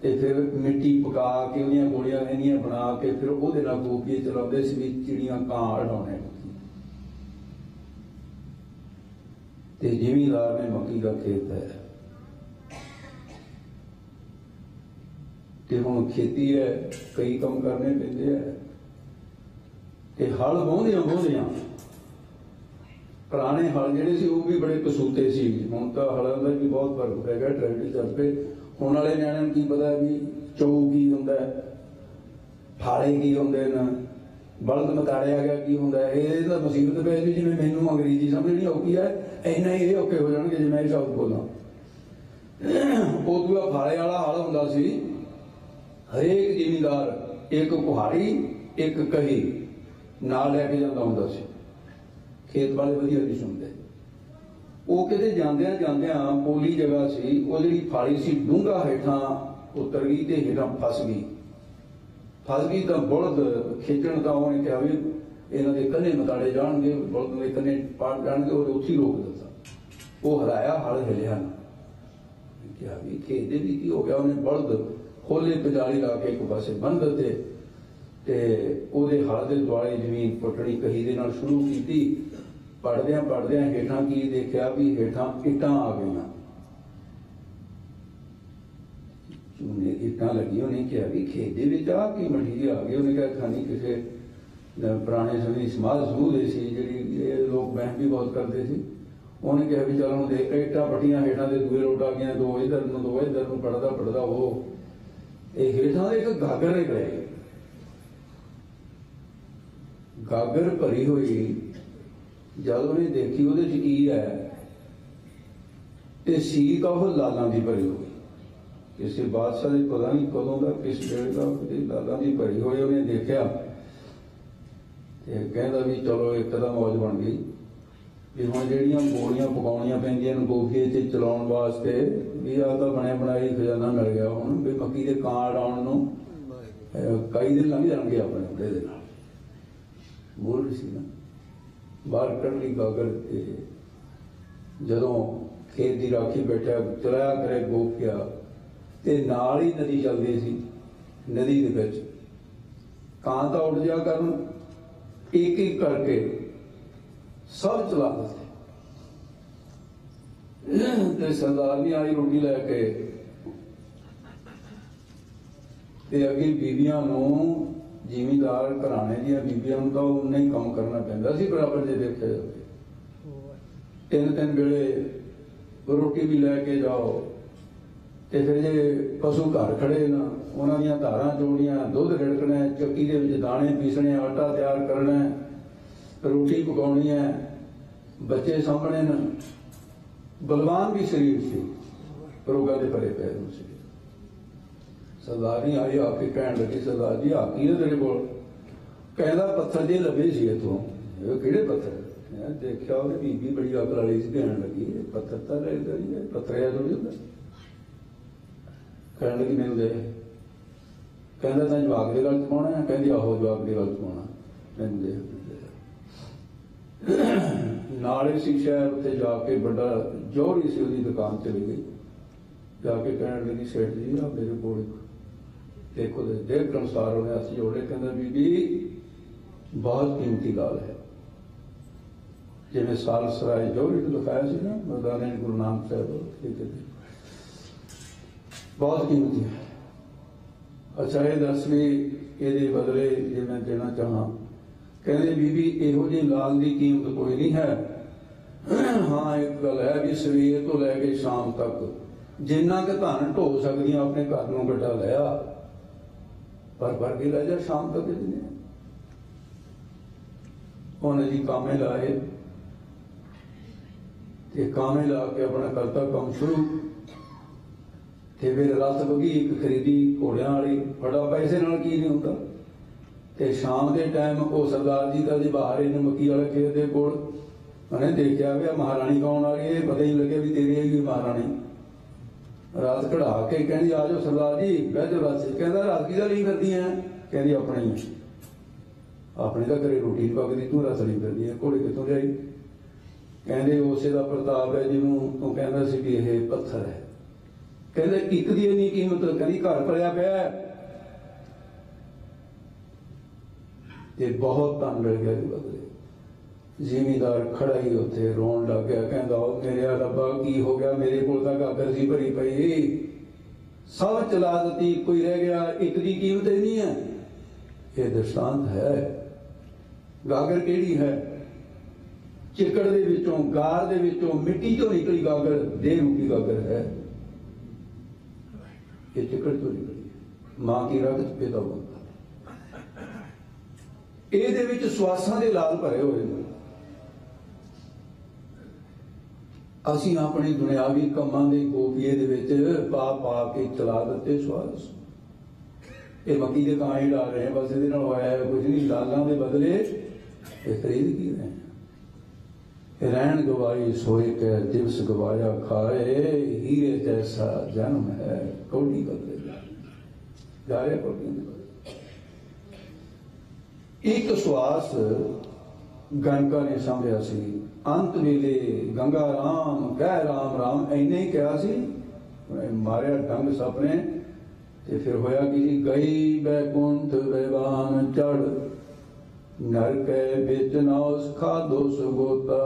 Speaker 1: ते फिर मिट्टी पका के उहदियां गोलियां इहदियां बना के फिर उहदे नाल गोपीए चलाउंदे सी भी चिड़ियां कां उड़ाउणे। ते जिमीदार ने मक्की का खेत है, ते हुण खेती है, कई काम करने पैंदे है, ते हल बोंदियां बोंदियां पुराने हल जिहड़े सी वो भी बड़े कसूते सी। हुण तां हलां दा भी बहुत फर्क पै गया, ट्रैक्टर चल पे। हुण वाले निआणिਆਂ ਨੂੰ ਕੀ पता भी चौ की हुंदा, फाड़े की हुंदे ने, बलद मताड़िया गया की हुंदा। ये तां मुसीबत पै जी, जिवें मैनूं अंग्रेजी समझणी औखी है, इन्ना ही ये औखे हो जाणगे जे मैं ये शब्द बोलां। उदूं फाड़े वाला हल हुंदा सी, हरेक जिमीदार एक कुहाड़ी एक कही नाल लैके जांदा हुंदा सी। खेत वाले वधिया नहीं सुनते। वो किते जांदियां जांदियां पोली जगह सी, वो जिहड़ी फाड़ी सी डूंगा हेठां उतर गई ते हेठां फस गई तां बलद खिंचण तां उहने कहा भी इन्हां दे कन्ने मताड़े जाणगे, बलद दे कन्ने पाट जाणगे, और उत्थे ही रोक दित्ता। वो हराया, हल हिलिया ना। कहा भी खेत दे भी की हो गया। उन्हें बलद खोले पजाली ला के एक पासे बन दित्ते ते ओहदे हल दे दुआले जमीन पुट्टणी कही दे नाल शुरू कीती। पढ़द्या हेठां की देखिया भी हेठां इट्टां आ गईयां। इट्टां लगी। उन्हें कहा भी खेत दे विच आ की मटीरियल आ गई। उन्हें कहा खानी किसी पुराने समय की समाज समूह सी जी, लोग बहन भी बहुत करते सी। उन्हें कहा भी चल हम देख इट्टां पट्टियां हेठां दे दूए लोट आ गई, दो इधर नूं पढ़दा वो हेठां दे एक गागर गए। गागर भरी हुई जब उन्हें देखी वो की है ते सीक वह लालां दी भरी हुई। किसी बादशाह ने पता नहीं कदों का किस वेले का लालां दी भरी हुई। उन्हें देखा कहता भी चलो एक कदम मौज बन गई भी हुण जिहड़ियां गोलियां पकाउणियां पैंदियां ने गोफीए च चलाउण वास्ते भी आ तां बणिया बनाई खजाना मिल गया। हुण भी मक्की दे कांड आउण नूं कई दिन लंघ जाणगे अपने बुढ़े दे नाल। बोल सी ना बाहर कढ़ ली गागर ते जदों खेत की राखी बैठा चलाया करे गोफिया ते नाल ही नदी चलदी सी। नदी दे विच कां तां उड़ जा करन, एक एक करके सब चला दिते। सरदारनी आई रोटी लैके ते अगे बीबियां नूं जिमीदार घराने दियां बीबियां नूं तां उन्ना ही काम करना पैंदा सी बराबर। जे देखिया जाए तीन वेले रोटी भी लैके जाओ ते फिर जे पशु घर खड़े ना उन्हां दियां धारां चोड़ियां, दुध रिड़कना, चक्की दे विच दाणे पीसने, आटा तैयार करना, रोटी पकाउणी है, बच्चे सामने न। बलवान भी शरीर से रोगां दे भरे पैर से। सरदारनी आई आके कहण लगी सरदार जी आकी है तेरे कोल? कहंदा पत्थर जे लभे सी इथों। किहड़े पत्थर? देखिया उहने बीबी बड़ी अकल वाली सी, कहण लगी पत्थर तां पत्थर थोड़ी हुंदा। कहण लगी मैनूं दे। कहंदा तां जवाक दे गल च पाउणा है? कहंदी आहो जवाक दे गल च पाउणा। मैनूं दे। नाले सी शहर उत्थे जाके बड़ा जौहरी सी उसकी दुकान चली गई। जाके कहण लगी सेठ जी आ मेरे कोल देखो देख अनुसार उन्हें हथ जोड़े। कहंदा बीबी बहुत कीमती लाल है, जिवें साल सराय जौहरी को दिखाया सी ना मर्दाने गुरु नानक साहब, बहुत कीमती है। अच्छा ये दस भी ये बदले जे मैं देना चाहां। कहते बीबी इहो जी लाल की कीमत कोई नहीं है। हाँ एक गल है भी सवेर तो लैके शाम तक जिन्ना कि धन ढो सकदियां अपने घर नूं गड्ढा लिया भर के लै जा शाम तक। उन्हें जी कामे लाए ते कामे ला के अपना करता काम शुरू ते फिर रथ बगी एक खरीदी घोड़ियां वाली। बड़ा पैसे नाल की नहीं हुंदा। ते शाम के टाइम वो सरदार जी का जी बाहर इन मक्की वाले खेत के कोल उन्हें देखा भी महाराणी कौन आ गई, पता ही लगे भी तेरी है महारानी। रात कढ़ा के कहती आ जाओ सरदार जी बह जाओ रात। कहता रात की नहीं करती है? कहती अपने ही अपने तो घरे रोटी पकती तू रस नहीं करती है। घोड़े कितों लियाई? कहते उसे का प्रताप है जिन्हों तू कहता सी भी यह पत्थर है। कहते एक दी इन्नी कीमत कभी घर भरिया पिया ते बहुत धन मिल गया बदले। जिमीदार खड़ा ही उत्थे रोन लग गया। कहता मेरे रब्बा की हो गया, मेरे को गागर सी भरी पई सब चला दी, कोई रह गया एक दी कीमत ही नहीं है। ये दृष्टांत है। गागर केड़ी है? चिकड़ दे विचों, गार दे विचों, मिट्टी चों निकली गागर, देह रूपी गागर है। ये चिकड़ चों निकली है, मां की रगत पैदा होता। ਇਹਦੇ ਵਿੱਚ ਸਵਾਸਾਂ ਦੇ ਲਾਲ ਭਰੇ ਹੋਏ ਨੇ। ਅਸੀਂ ਆਪਣੀ ਦੁਨਿਆਵੀ ਕੰਮਾਂ ਦੇ ਗੋਪੀਏ ਦੇ ਵਿੱਚ ਪਾ ਪਾ ਕੇ ਚਲਾ ਦਿੱਤੇ ਸਵਾਸ। ਇਹ ਮੱਕੀ ਦੇ ਕਾਂ ਹੀ ਡਾਲ ਰਹੇ हैं, बस ਇਹਦੇ ਨਾਲ ਹੋਇਆ कुछ नहीं। ਲਾਲਾਂ ਦੇ ਬਦਲੇ ਇਹ ਖਰੀਦ ਕੀ ਰਹੇ हैं। रैन गवाई सोए के दिवस गवाया खाए, हीरे जैसा जन्म है कौड़ी बदले जा रहे कौड़ी बदले। एक श्वास गणका ने सांभिया सी, अंत वेले गंगा राम कह राम राम इन्ने ही कहा सी, मारिया डंग सपने ते फिर होया कि गई बैकुंठ बैवान चढ़, नरके बिच नौस खादो सुगोता।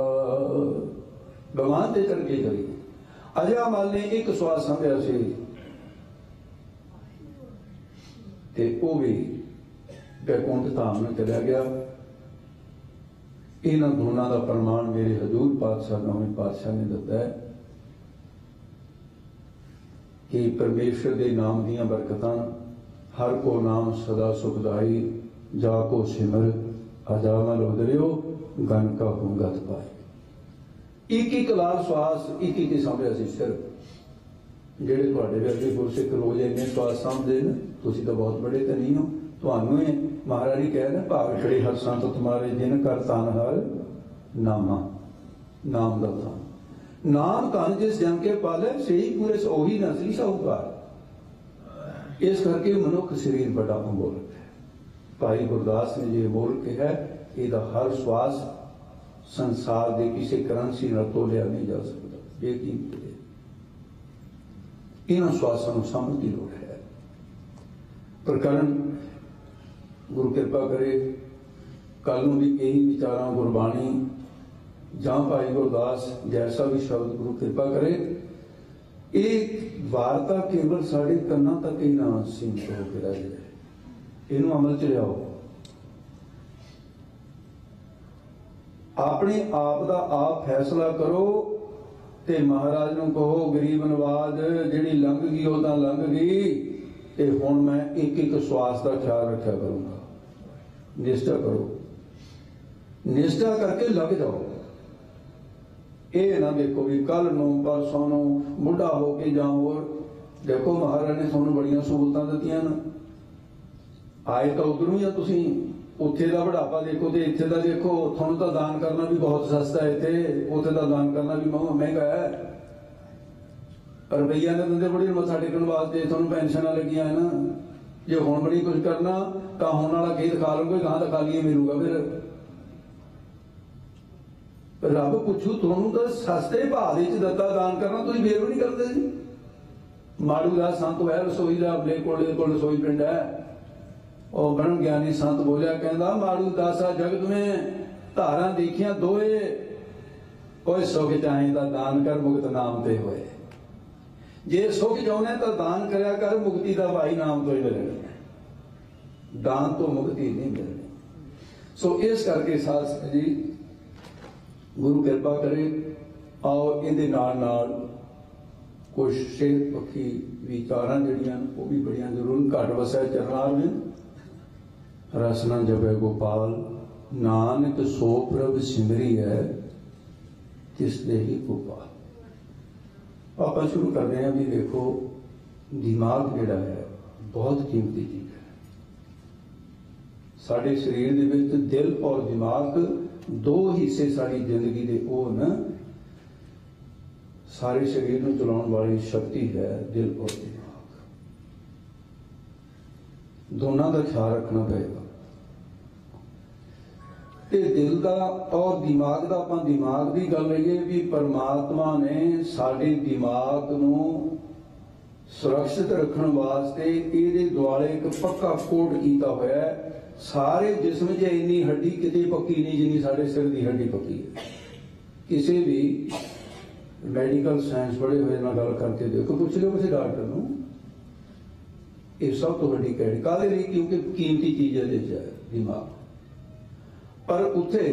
Speaker 1: भगवान ते चढ़ के चली। अजया मल ने एक श्वास सांभिया सी ते वो भी बैकुंठ धाम में चला गया। इन्हां दोनों का प्रमाण मेरे हजूर पातशाह नौवें पातशाह ने दिता है कि परमेश्वर के नाम दीयां बरकतां, हर को नाम सदा सुखदाई, जाको सिमर अजामल उदरियो गन का हुंगत पाए। एक एक लाल श्वास एक एक सांभिया सी। सिर्फ जेडे तुहाडे वर्गे गुरसिख रोज इन्ने श्वास सांभदे ने, तुसीं तां बहुत बड़े तो नहीं हो। तुहानूं महाराज जी कहते भाग खड़े हर संत तुम्हारे जिन कर तन हर नामा। नाम दा धन, नाम धन जिस जन के पाले सही पूरे ओही नसली साहूकार। इस करके मनुख शरीर बड़ा अमोलक है। भाई गुरदास ने जो बोल के है, ਇਹਦਾ हर श्वास संसार के किसी करंसी नाल तोलिया नहीं जा सकता, बेकीमती है। इन्हां श्वासां नूं समझ की लोड़ है। प्रकरण गुरु कृपा करे कल नूं भी यही विचारां गुरबाणी जां भाई गुरदास जैसा भी शब्द गुरु कृपा करे, एक वार्ता केवल साढ़े कन्नां तक ही ना सीमित होकर रह जाए। इनू अमल च लियाओ। अपने आप का आप फैसला करो ते महाराज नूं कहो गरीब नवाज जिहड़ी लंघ गई वो तां लंघ गई, ते हुण मैं एक एक श्वास का ख्याल रखा करूंगा। निष्ठा करो, निष्ठा करके लग जाओ। ये ना देखो भी कल नूं परसों नूं बुढ़ा हो के जाओ। और देखो महाराज ने तुहानूं बड़ियां सहूलतां दित्तियां न। आए तो उधरों ही आ तुसीं, उत्थे दा बुढ़ापा देखो ते इत्थे दा देखो। तुहानूं तां दान करना भी बहुत सस्ता है, इत्थे उत्थे दा दान करना भी महंगा है। रुपया ने दिंदे बड़ी मत्था टेकण वास्ते, तुहानूं पेंशनां लगियां है ना। जे हुण बड़ी कुछ करना तां हुण वाला खेत खा लोगे, गां दा खाली मिलूगा। फिर रब पुछू तुहानूं तां सस्ते भाव विच दित्ता दान करना, तुसीं फेर भी नहीं करदे जी। माड़ू दा संत है रसोई दा, अपने कोल रसोई पिंड है। और ब्रह्म ज्ञानी संत बोलिया कहंदा माड़ू दासा जगत में धारा देखिया दोए, कोई सुख चाहे तां दान कर मुक्त नाम ते होए। जे सुख चाहुंदे तां दान करया कर, मुक्ति दा भाई नाम तो ही मिलनी, दान तो मुक्ति नहीं मिलनी। सो इस करके साथ जी गुरु कृपा करे। और इहदे नाल नाल कुछ सेहत पक्षी विचारां जिहड़ियां वो भी बड़ियां जरूर घट वसै चरनार ने। रसना जपै गोपाल नानक सो प्रभ सिमरी है तिसदे ही गोपाल। आप शुरू कर रहे हैं भी देखो दिमाग जिहड़ा है बहुत कीमती चीज है। साडे शरीर दे विच दिल और दिमाग दो हिस्से साडी जिंदगी दे ओ न। सारे शरीर नूं चलाउण वाली शक्ति है दिल और दिमाग। दोनों का ख्याल रखना पड़ेगा। ते दिल का और दिमाग का आपां दिमाग की गल लईए भी परमात्मा ने साडे दिमाग नूं सुरक्षित रखने वास्ते इहदे दुआले एक पक्का कोड कीता होया है। सारे जिस्म च इन्नी हड्डी किते पक्की नहीं जिन्नी साडे सिर की हड्डी पक्की है। किसी भी मैडिकल साइंस बड़े हुए ना गल करके देखो, पुछ लो किसी डॉक्टर नूं ये सब तो वड्डी कहड़ी काहदे लई, क्योंकि कीमती चीज है दिमाग। पर उत्थे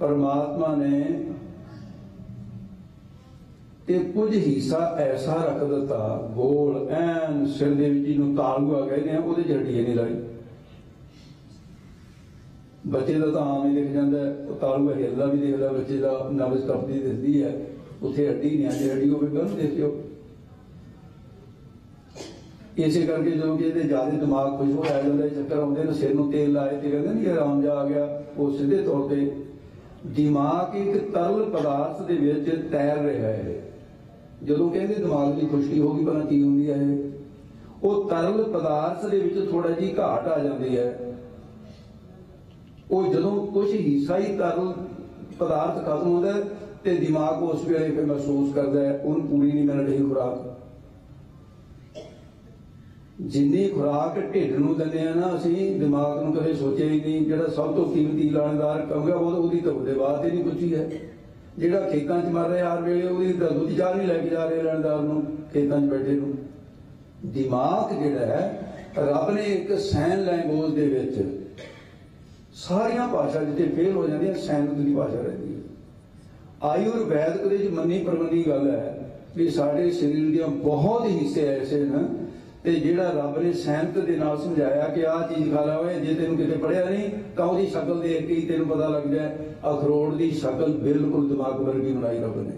Speaker 1: परमात्मा ने ते कुछ हिस्सा ऐसा रख दिता गोल एन सिर दे विच जिहनूं तालूआ कहते हैं, उहदे च हड्डी नहीं लाई। बच्चे का तो आम ही दिख जाता है, तालूआ हिलदा भी दिखदा, बच्चे का नब्ज टपदी दिखदी है, उत्थे हड्डी नहीं आती, हड्डी होवे गल देखियो। इसे करके जो कि ज्यादा दिमाग खुश हो जाता है, चक्कर आते हैं, सिर में तेल लाए तो कहते नहीं आराम जा आ गया, वो सीधे तौर पर दिमाग एक तरल पदार्थ के विच तैर रहा है। जो कहते दिमाग की खुशकी होगी पता की होंगी है, वो तरल पदार्थ के विच थोड़ा जी घाट आ जाती है। वो जो कुछ हिस्सा ही तरल पदार्थ खत्म होता है तो दिमाग उस वेले फिर महसूस करता है उन पूरी नहीं मिल रही खुराक। जिन्नी खुराक ढिड नूं दिंदे आ ना असीं, दिमाग नूं कदे सोचिया ही नहीं। जिहड़ा सब तो कीमती लाणेदार कहूँगा ਉਹਦੀ ਤਾਂ ਉਹਦੇ ਬਾਤ ही नहीं पुछी है। ਜਿਹੜਾ ਖੇਤਾਂ 'ਚ ਮਰ ਰਿਹਾ ਹਰ ਵੇਲੇ ਉਹਦੀ ਤਾਂ ਦੁੱਧ ਚਾਹ ਨਹੀਂ ਲੈ ਕੇ ਜਾ ਰਹੇ ਲਾਣੇਦਾਰ ਨੂੰ, ਖੇਤਾਂ 'ਚ ਬੈਠੇ ਨੂੰ। ਦਿਮਾਗ ਜਿਹੜਾ ਹੈ ਰੱਬ ਨੇ ਇੱਕ ਸਾਈਨ ਲੈਂਗੁਏਜ ਦੇ ਵਿੱਚ ਸਾਰੀਆਂ ਭਾਸ਼ਾ ਜਿੱਥੇ ਫੇਲ ਹੋ ਜਾਂਦੀਆਂ ਸਾਈਨ ਦੀ ਭਾਸ਼ਾ ਰਹਿੰਦੀ ਹੈ। ਆਯੁਰਵੈਦਿਕ ਦੇ ਵਿੱਚ ਮੰਨੀ ਪ੍ਰਮੰਨੀ ਗੱਲ ਹੈ ਵੀ ਸਾਡੇ ਸਰੀਰ ਦੀਆਂ ਬਹੁਤ ਹਿੱਸੇ ਐਸੇ ਨੇ ਤੇ ਜਿਹੜਾ ਰੱਬ ਨੇ ਸੈਂਤ ਦੇ ਨਾਲ ਸਮਝਾਇਆ ਕਿ ਆਹ ਚੀਜ਼ ਖਾ ਲਾ ਓਏ, ਜੇ ਤੈਨੂੰ ਕਿਤੇ ਪੜਿਆ ਨਹੀਂ ਤਾਂ ਉਹਦੀ ਸ਼ਕਲ ਦੇਖ ਕੇ ਹੀ ਤੈਨੂੰ ਪਤਾ ਲੱਗ ਜਾਏ। ਅਖਰੋਟ ਦੀ ਸ਼ਕਲ ਬਿਲਕੁਲ ਦਿਮਾਗ ਵਰਗੀ ਬਣਾਈ ਰੱਬ ਨੇ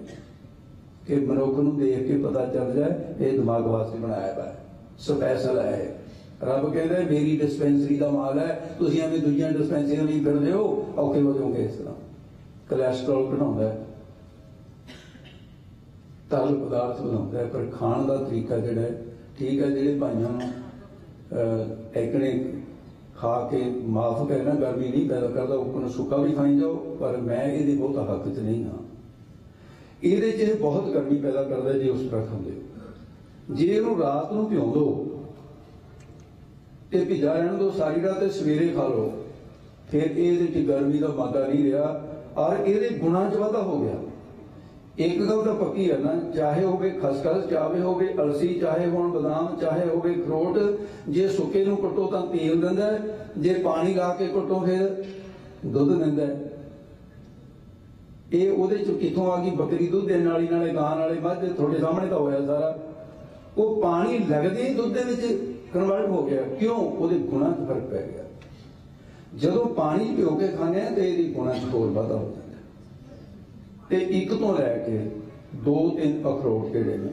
Speaker 1: ਕਿ ਮਨੁੱਖ ਨੂੰ ਦੇਖ ਕੇ ਪਤਾ ਚੱਲ ਜਾਏ ਇਹ ਦਿਮਾਗ ਵਾਸਤੇ ਬਣਾਇਆ ਵਾ, ਸਪੈਸ਼ਲ ਹੈ। ਰੱਬ ਕਹਿੰਦਾ ਮੇਰੀ ਡਿਸਪੈਂਸਰੀ ਦਾ ਮਾਲ ਹੈ, ਤੁਸੀਂ ਐਵੇਂ ਦੂਜੀਆਂ ਡਿਸਪੈਂਸਰੀਆਂ ਨਹੀਂ ਫਿਰਦੇ ਹੋ, ਔਖੇ ਹੋ ਜਾਓਗੇ। ਇਸ ਤਰ੍ਹਾਂ ਕੋਲੈਸਟਰੋਲ ਘਟਾਉਂਦਾ ਹੈ, ਤਰਲ ਪਦਾਰਥ ਬਣਾਉਂਦਾ ਹੈ, ਪਰ ਖਾਣ ਦਾ ਤਰੀਕਾ ਜਿਹੜਾ ਹੈ ठीक है। ਜਿਹੜੇ ਭਾਈਆਂ ਨੂੰ ਐਕਣੇ ਖਾ ਕੇ ਮਾਫ ਕਰਨਾ ਗਰਮੀ ਨਹੀਂ ਪੈਦਾ ਕਰਦਾ, ਉਹ ਸੁੱਕਾ ਵੀ ਖਾਈ ਜਾਓ, ਪਰ ਮੈਂ ਇਹਦੇ ਬਹੁਤ ਹੱਕ 'ਚ ਨਹੀਂ ਹਾਂ। ਇਹਦੇ 'ਚ ਬਹੁਤ ਗਰਮੀ ਪੈਦਾ ਕਰਦਾ ਜੇ ਉਸ ਤਰ੍ਹਾਂ ਖਾਂਦੇ ਹੋ। ਜੇ ਇਹਨੂੰ ਰਾਤ ਨੂੰ ਭਿਉਂ ਦੋ ਤੇ ਭਿਜਾ ਰਹਿਣ ਦੋ ਸਾਰੀ ਰਾਤ ਤੇ ਸਵੇਰੇ ਖਾ ਲਓ, ਫਿਰ ਇਹਦੇ 'ਚ ਗਰਮੀ ਦਾ ਮਾਦਾ ਨਹੀਂ ਰਿਹਾ ਔਰ ਇਹਦੇ ਗੁਣਾਂ 'ਚ ਵਾਧਾ ਹੋ ਗਿਆ। एक गल तो पक्की है ना, चाहे होवे खसखस, चाहे होवे अलसी, चाहे होण बादाम, चाहे होवे अखरोट, जे सुके नूं कुटो तां तेल दिंदा है, जे पानी ला के कुटो फिर दुध दिंदा है। ये ਉਹਦੇ ਚ ਕਿੱਥੋਂ ਆ ਗਈ ਬੱਕਰੀ ਦੁੱਧ ਦੇਣ ਵਾਲੀ, ਨਾਲੇ ਗਾਂ ਨਾਲੇ ਮੱਝ, ਤੁਹਾਡੇ ਸਾਹਮਣੇ ਤਾਂ ਹੋਇਆ ਸਾਰਾ। ਉਹ ਪਾਣੀ ਲੱਗਦੇ ਹੀ ਦੁੱਧ ਦੇ ਵਿੱਚ ਕਨਵਰਟ ਹੋ ਗਿਆ। ਕਿਉਂ? ਉਹਦੇ ਗੁਣਾਂ 'ਚ ਫਰਕ ਪੈ ਗਿਆ। ਜਦੋਂ ਪਾਣੀ ਭਿਓ ਕੇ ਖਾਂਦੇ ਆ ਤੇ ਇਹਦੀ ਗੁਣਾਂ 'ਚ ਹੋਰ ਵਾਧਾ ਹੋ ਜਾਂਦਾ। ਤੇ ਇੱਕ ਤੋਂ ਲੈ ਕੇ 2-3 ਅਖਰੋਟ ਜਿਹੜੇ ਨੇ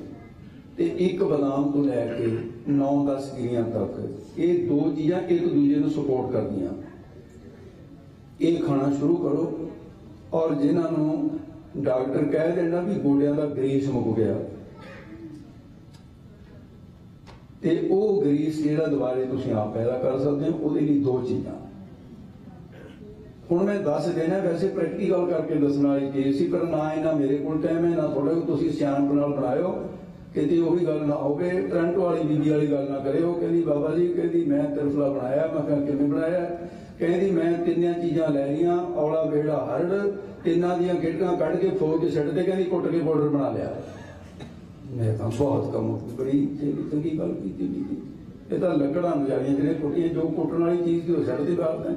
Speaker 1: ਤੇ ਇੱਕ ਬਦਾਮ ਤੋਂ ਲੈ ਕੇ 9-10 ਗਿਰੀਆਂ ਤੱਕ, ਇਹ ਦੋ ਚੀਜ਼ਾਂ ਇੱਕ ਦੂਜੇ ਨੂੰ ਸਪੋਰਟ ਕਰਦੀਆਂ। ਇਹ ਖਾਣਾ ਸ਼ੁਰੂ ਕਰੋ। ਔਰ ਜਿਨ੍ਹਾਂ ਨੂੰ ਡਾਕਟਰ ਕਹਿ ਦੇਣਾ ਵੀ ਗੋਡਿਆਂ ਦਾ ਗਰੀਸ ਮੁੱਕ ਗਿਆ ਤੇ ਉਹ ਗਰੀਸ ਜਿਹੜਾ ਦੁਬਾਰੇ ਤੁਸੀਂ ਆਪ ਪੈਦਾ ਕਰ ਸਕਦੇ ਹੋ, ਉਹਦੇ ਲਈ ਦੋ ਚੀਜ਼ਾਂ ਹੁਣ ਮੈਂ ਦੱਸ ਦੇਣਾ। ਵੈਸੇ ਪ੍ਰੈਕਟੀਕਲ ਕਰਕੇ ਦੱਸਣ ਵਾਲੀ ਕੇਸ ਸੀ, ਪਰ ਨਾ ਇਹਨਾਂ ਮੇਰੇ ਕੋਲ ਟਾਈਮ ਹੈ ਨਾ ਥੋੜੇ ਕੋਲ। ਤੁਸੀਂ ਸਿਆਣਪ ਨਾਲ ਬਣਾਇਓ, ਕਿਤੇ ਉਹੀ ਗੱਲ ਨਾ ਹੋਵੇ ਟਰੰਟ ਵਾਲੀ ਬੀਬੀ ਵਾਲੀ ਗੱਲ ਨਾ ਕਰਿਓ। ਕਹਿੰਦੀ ਬਾਬਾ ਜੀ, ਕਹਿੰਦੀ ਮੈਂ ਤਿਰਫਲਾ ਬਣਾਇਆ। ਮੈਂ ਕਿਹਾ ਕਿਵੇਂ ਬਣਾਇਆ? ਕਹਿੰਦੀ ਮੈਂ ਤਿੰਨਾਂ ਚੀਜ਼ਾਂ ਲੈ ਲਈਆਂ, ਔਲਾ ਵੇੜਾ ਹਰੜ, ਤਿੰਨਾਂ ਦੀਆਂ ਗਿੜਕਾਂ ਕੱਢ ਕੇ ਫੌਜ 'ਚ ਛੱਡ ਦੇ, ਕਹਿੰਦੀ ਕੁੱਟ ਕੇ ਪਾਊਡਰ ਬਣਾ ਲਿਆ। ਮੈਂ ਤਾਂ ਬਹੁਤ ਕੰਮ ਬੜੀ ਚੰਗੀ ਗੱਲ ਕੀਤੀ ਬੀਬੀ। ਇਹ ਤਾਂ ਲੱਕੜਾਂ ਨਜ਼ਾਰੀਆਂ ਜਿਹੜੀਆਂ ਕੁੱਟੀਆਂ, ਜੋ ਕੁੱਟਣ ਵਾਲੀ ਚੀਜ਼ ਦੀ ਉਹ ਛੱਡ ਦੀ ਬਾਤ ਹੈ।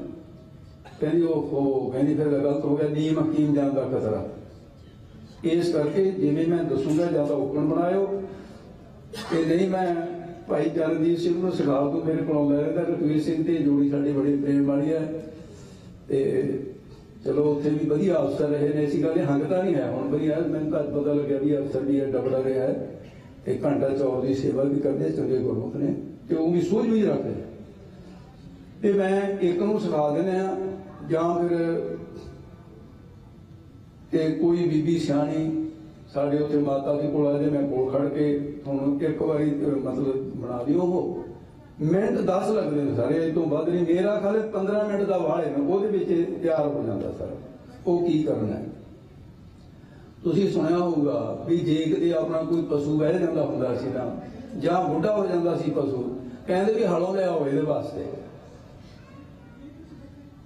Speaker 1: ਕਹਿੰਦੀ ਉਹ ਕਹਿੰਦੀ ਫਿਰ ਗਲਤ ਹੋ ਗਿਆ, ਨੀਮ ਹਕੀਮ ਜਾਣ ਦਾ ਖਤਰਾ। ਇਸ ਕਰਕੇ ਜਿਵੇਂ ਮੈਂ ਦੱਸੂਗਾ ਜਾਂ ਤਾਂ ਓਪਨ ਬਣਾਇਓ ਤੇ ਨਹੀਂ ਮੈਂ ਭਾਈ ਚਰਨਜੀਤ ਸਿੰਘ ਨੂੰ ਸਿਖਾ ਦੂੰ, ਮੇਰੇ ਕੋਲ ਆਉਂਦਾ ਰਹਿੰਦਾ। ਰਘਵੀਰ ਸਿੰਘ ਤੇ ਜੋੜੀ ਸਾਡੀ ਬੜੀ ਪ੍ਰੇਮ ਵਾਲੀ ਹੈ ਤੇ ਚਲੋ ਉੱਥੇ ਵੀ ਵਧੀਆ ਅਫਸਰ ਰਹੇ ਨੇ। ਐਸੀ ਗੱਲ ਹੰਗਤਾ ਨਹੀਂ ਹੈ। ਹੁਣ ਵਧੀਆ ਮੈਨੂੰ ਤਾਂ ਪਤਾ ਲੱਗਿਆ ਵੀ ਅਫਸਰ ਵੀ ਡਬੜਾ ਰਿਹਾ ਹੈ ਤੇ ਘੰਟਾ ਚੌਰ ਦੀ ਸੇਵਾ ਵੀ ਕਰਦੇ ਚੰਗੇ ਗੁਰਮੁਖ ਨੇ ਤੇ ਉਹ ਵੀ ਸੂਝ ਵੀ ਰੱਖਦੇ। ਤੇ ਮੈਂ ਇੱਕ ਨੂੰ ਸਿਖਾ ਦਿੰਦੇ ਆ ਜਾਂ ਫਿਰ ਤੇ ਕੋਈ ਬੀਬੀ ਸਿਆਣੀ ਸਾਡੇ ਉੱਥੇ ਮਾਤਾ ਦੇ ਕੋਲ ਆ ਜੇ, ਮੈਂ ਕੋਲ ਖੜ ਕੇ ਤੁਹਾਨੂੰ ਇੱਕ ਵਾਰੀ ਮਤਲਬ ਬਣਾ ਦਿਓ। ਉਹ ਮਿੰਟ 10 ਲੱਗਦੇ ਨੇ ਸਾਰੇ, ਇਹ ਤੋਂ ਵੱਧ ਨਹੀਂ। ਮੇਰਾ ਖਾਲੇ 15 ਮਿੰਟ ਦਾ ਵਾਲ ਹੈ, ਉਹਦੇ ਵਿੱਚ ਤਿਆਰ ਹੋ ਜਾਂਦਾ ਸਾਰਾ। ਉਹ ਕੀ ਕਰਨਾ ਹੈ? ਤੁਸੀਂ ਸੁਣਿਆ ਹੋਊਗਾ ਵੀ ਜੇ ਕਿਤੇ ਆਪਣਾ ਕੋਈ ਪਸ਼ੂ ਬਹਿ ਜਾਂਦਾ ਹੁੰਦਾ ਸੀ ਨਾ, ਜਾਂ ਬੁੱਢਾ ਹੋ ਜਾਂਦਾ ਸੀ ਪਸ਼ੂ, ਕਹਿੰਦੇ ਵੀ ਹਲੋਂ ਲਿਆਓ ਇਹਦੇ ਵਾਸਤੇ।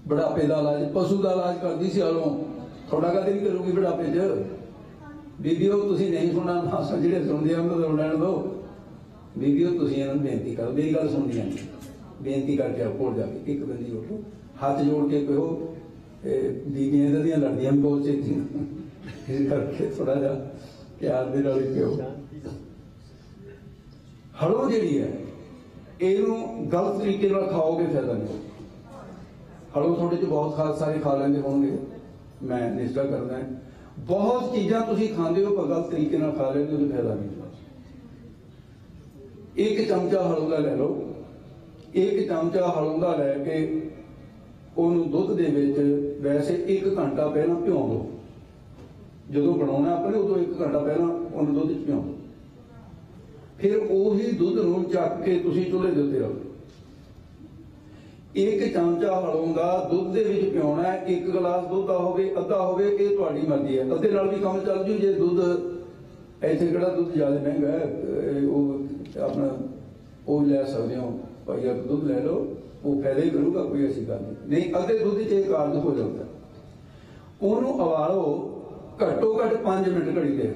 Speaker 1: ਬੁਢਾਪੇ ਦਾ ਇਲਾਜ, ਪਸ਼ੂ ਦਾ ਇਲਾਜ ਕਰਦੀ ਸੀ ਹਲੋਂ। ਥੋੜਾ ਕਦੇ ਨਹੀਂ ਕਰੂਗੀ ਬੁਢਾਪੇ 'ਚ। ਬੀਬੀਓ ਤੁਸੀਂ ਨਹੀਂ ਸੁਣਨਾ ਨਾ, ਜਿਹੜੇ ਸੁਣਦੇ ਆ ਉਹਨਾਂ ਨੂੰ ਲੈਣ ਦਿਓ। ਬੀਬੀਓ ਤੁਸੀਂ ਇਹਨਾਂ ਨੂੰ ਬੇਨਤੀ ਕਰੋ, ਮੇਰੀ ਗੱਲ ਸੁਣਦੀਆਂ ਨੇ, ਬੇਨਤੀ ਕਰਕੇ ਕੋਲ ਜਾ ਕੇ ਇੱਕ ਬੰਦੀ ਉੱਠੋ, ਹੱਥ ਜੋੜ ਕੇ ਕਹੋ बीबियां इधर दियां लड़दियां भी बहुत चेती इस करके थोड़ा जा प्यार दे नाल पिओ। हलो जिहड़ी है इहनूं गलत तरीके नाल खाओगे फायदा नहीं। हलो थोड़े च बहुत सारे खा लेंदे होणगे, मैं निश्चय करना है बहुत चीज़ां तुसीं खांदे हो पर गलत तरीके नाल खा लेंदे हो तो फायदा नहीं। एक चमचा हलों का लै लो, एक चमचा हलों का लैके उन्होंने दुध दे विच वैसे 1 घंटा पहला भिओ दो। जो बनाना अपने उदों 1 घंटा पहला उन्होंने दुध च भिओ दो, फिर उही दुध नूं चक के तुसीं चूल्हे दे उत्ते रखो। 1 चमचा हलों का दुध दे विच भिओना है, 1 गिलास दुध का होवे अद्धा होवे, ये तुहाडी मर्जी है। अद्धे नाल भी काम चल जू। जे दुध इत्थे किहड़ा दुध ज़्यादा महंगा है, अपना वो लै सकते हो, भाई आप दुध लै लो, वो फायदा ही करूगा, कोई ऐसी गल नहीं। अद्धे दुध च एक कारज हो जाता है। उन्होंने उबालो घट्टो घट 5 मिनट घड़ी दे।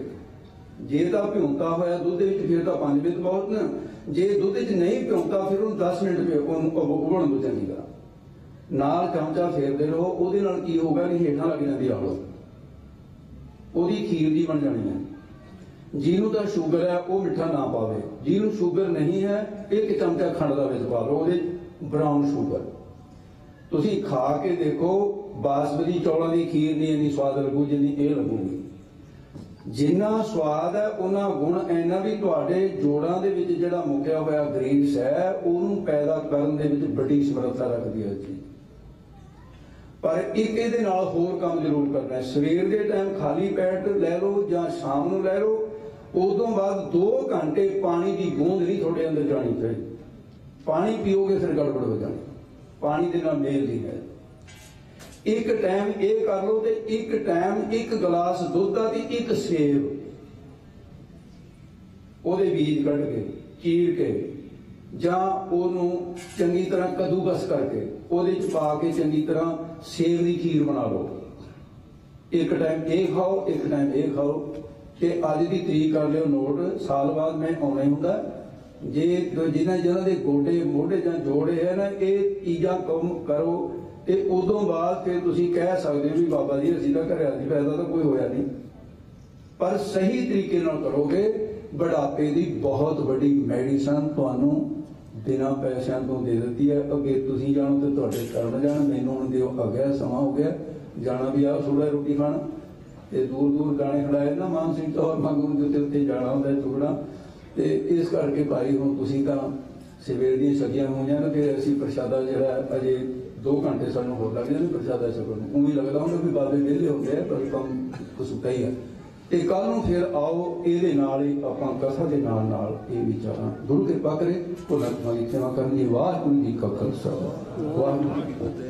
Speaker 1: जे तो भिउंता होया दुध फिर तो 5 मिनट बहुत न। जे दुध च नहीं भिउंता फिर उन्होंने 10 मिनट उबलण दो चंगी तरह। नाल चमचा फेरदे रहो, उहदे नाल की होगा कि हेठां लग जांदी आलो, उहदी खीर जी बन जानी है। जिन्हों तो शुगर है वह मिठा ना पावे, जिन्हों शुगर नहीं है 1 चमचा खंड का विच पा लो, वो ब्राउन शुगर। तुसीं खा के देखो, बासमती चौलों की खीर नहीं इन्नी स्वाद लगू जिन्नी ये लगूगी। जिन्ना स्वाद है उन्ना गुण इन्ना भी तुहाडे जोड़ां दे विच जिहड़ा मुक्या होया ग्रीस है उहनूं पैदा करन दे विच बड़ी समर्था रखदी है जी। पर एक इहदे नाल होर काम जरूर करना है। सवेर दे टाइम खाली पेट लै लो जां शाम नूं लै लो, उदों बाद 2 घंटे पानी की बूंद नहीं थोड़े अंदर जानी चाहिए। पानी पीओगे फिर गड़बड़ हो जानी, पानी के नाल मेल नहीं है। एक टाइम ये कर लो, तो एक टाइम 1 गिलास दुध का 1 सेब ਉਹਦੇ बीज कढ़ के चीर के ਜਾਂ ਉਹਨੂੰ चंगी तरह कद्दूकस करके ਉਹਦੇ ਚ ਪਾ ਕੇ चंगी तरह सेब की खीर बना लो। एक टाइम ये खाओ, एक टाइम ये खाओ। ते अज की तरीक कर लियो नोट, साल बाद मैं आना ही हुंदा। जे जिन्हां दे गोडे मोढे जां जोड़े है ना, ये चीज़ां कम करो ते उदों बाद फिर तुसीं कह सकदे हो भी बाबा जी असीं तां घरे दी फायदा तो कोई होया नहीं। पर सही तरीके नाल करोगे, बुढ़ापे की बहुत बड़ी मैडिसन तुहानूं बिना पैसों तो दे दी है। अगे तुसीं जाणो ते तुहाडे कर्म जाण, मैनूं हुण दिओ आ गया समा हो गया जाना भी आ थोड़ा रोटी खाना ते दूर दूर गाने खड़ाए ना मान सिंह चौर मंगू के उत्ते जाना होंदा टुकड़ा। ते इस करके भाई हुण तुसीं तां सवेर दी सगियां होईयां ना, फिर असीं प्रशादा जिहड़ा अजे 2 घंटे सानूं होर लग जाने प्रशादा छकण नूं। उवें लगदा हुंदा भी बाबे विहले हो गए, पर कम कुसुका ही है। ते कल नूं फिर आओ इहदे नाल ही आपां कथा दे नाल नाल इह विचारां गुरु किरपा करे भुलां दी सेवा करनी। वाहिगुरू जी का खालसा वाहिगुरू जी की फतेह।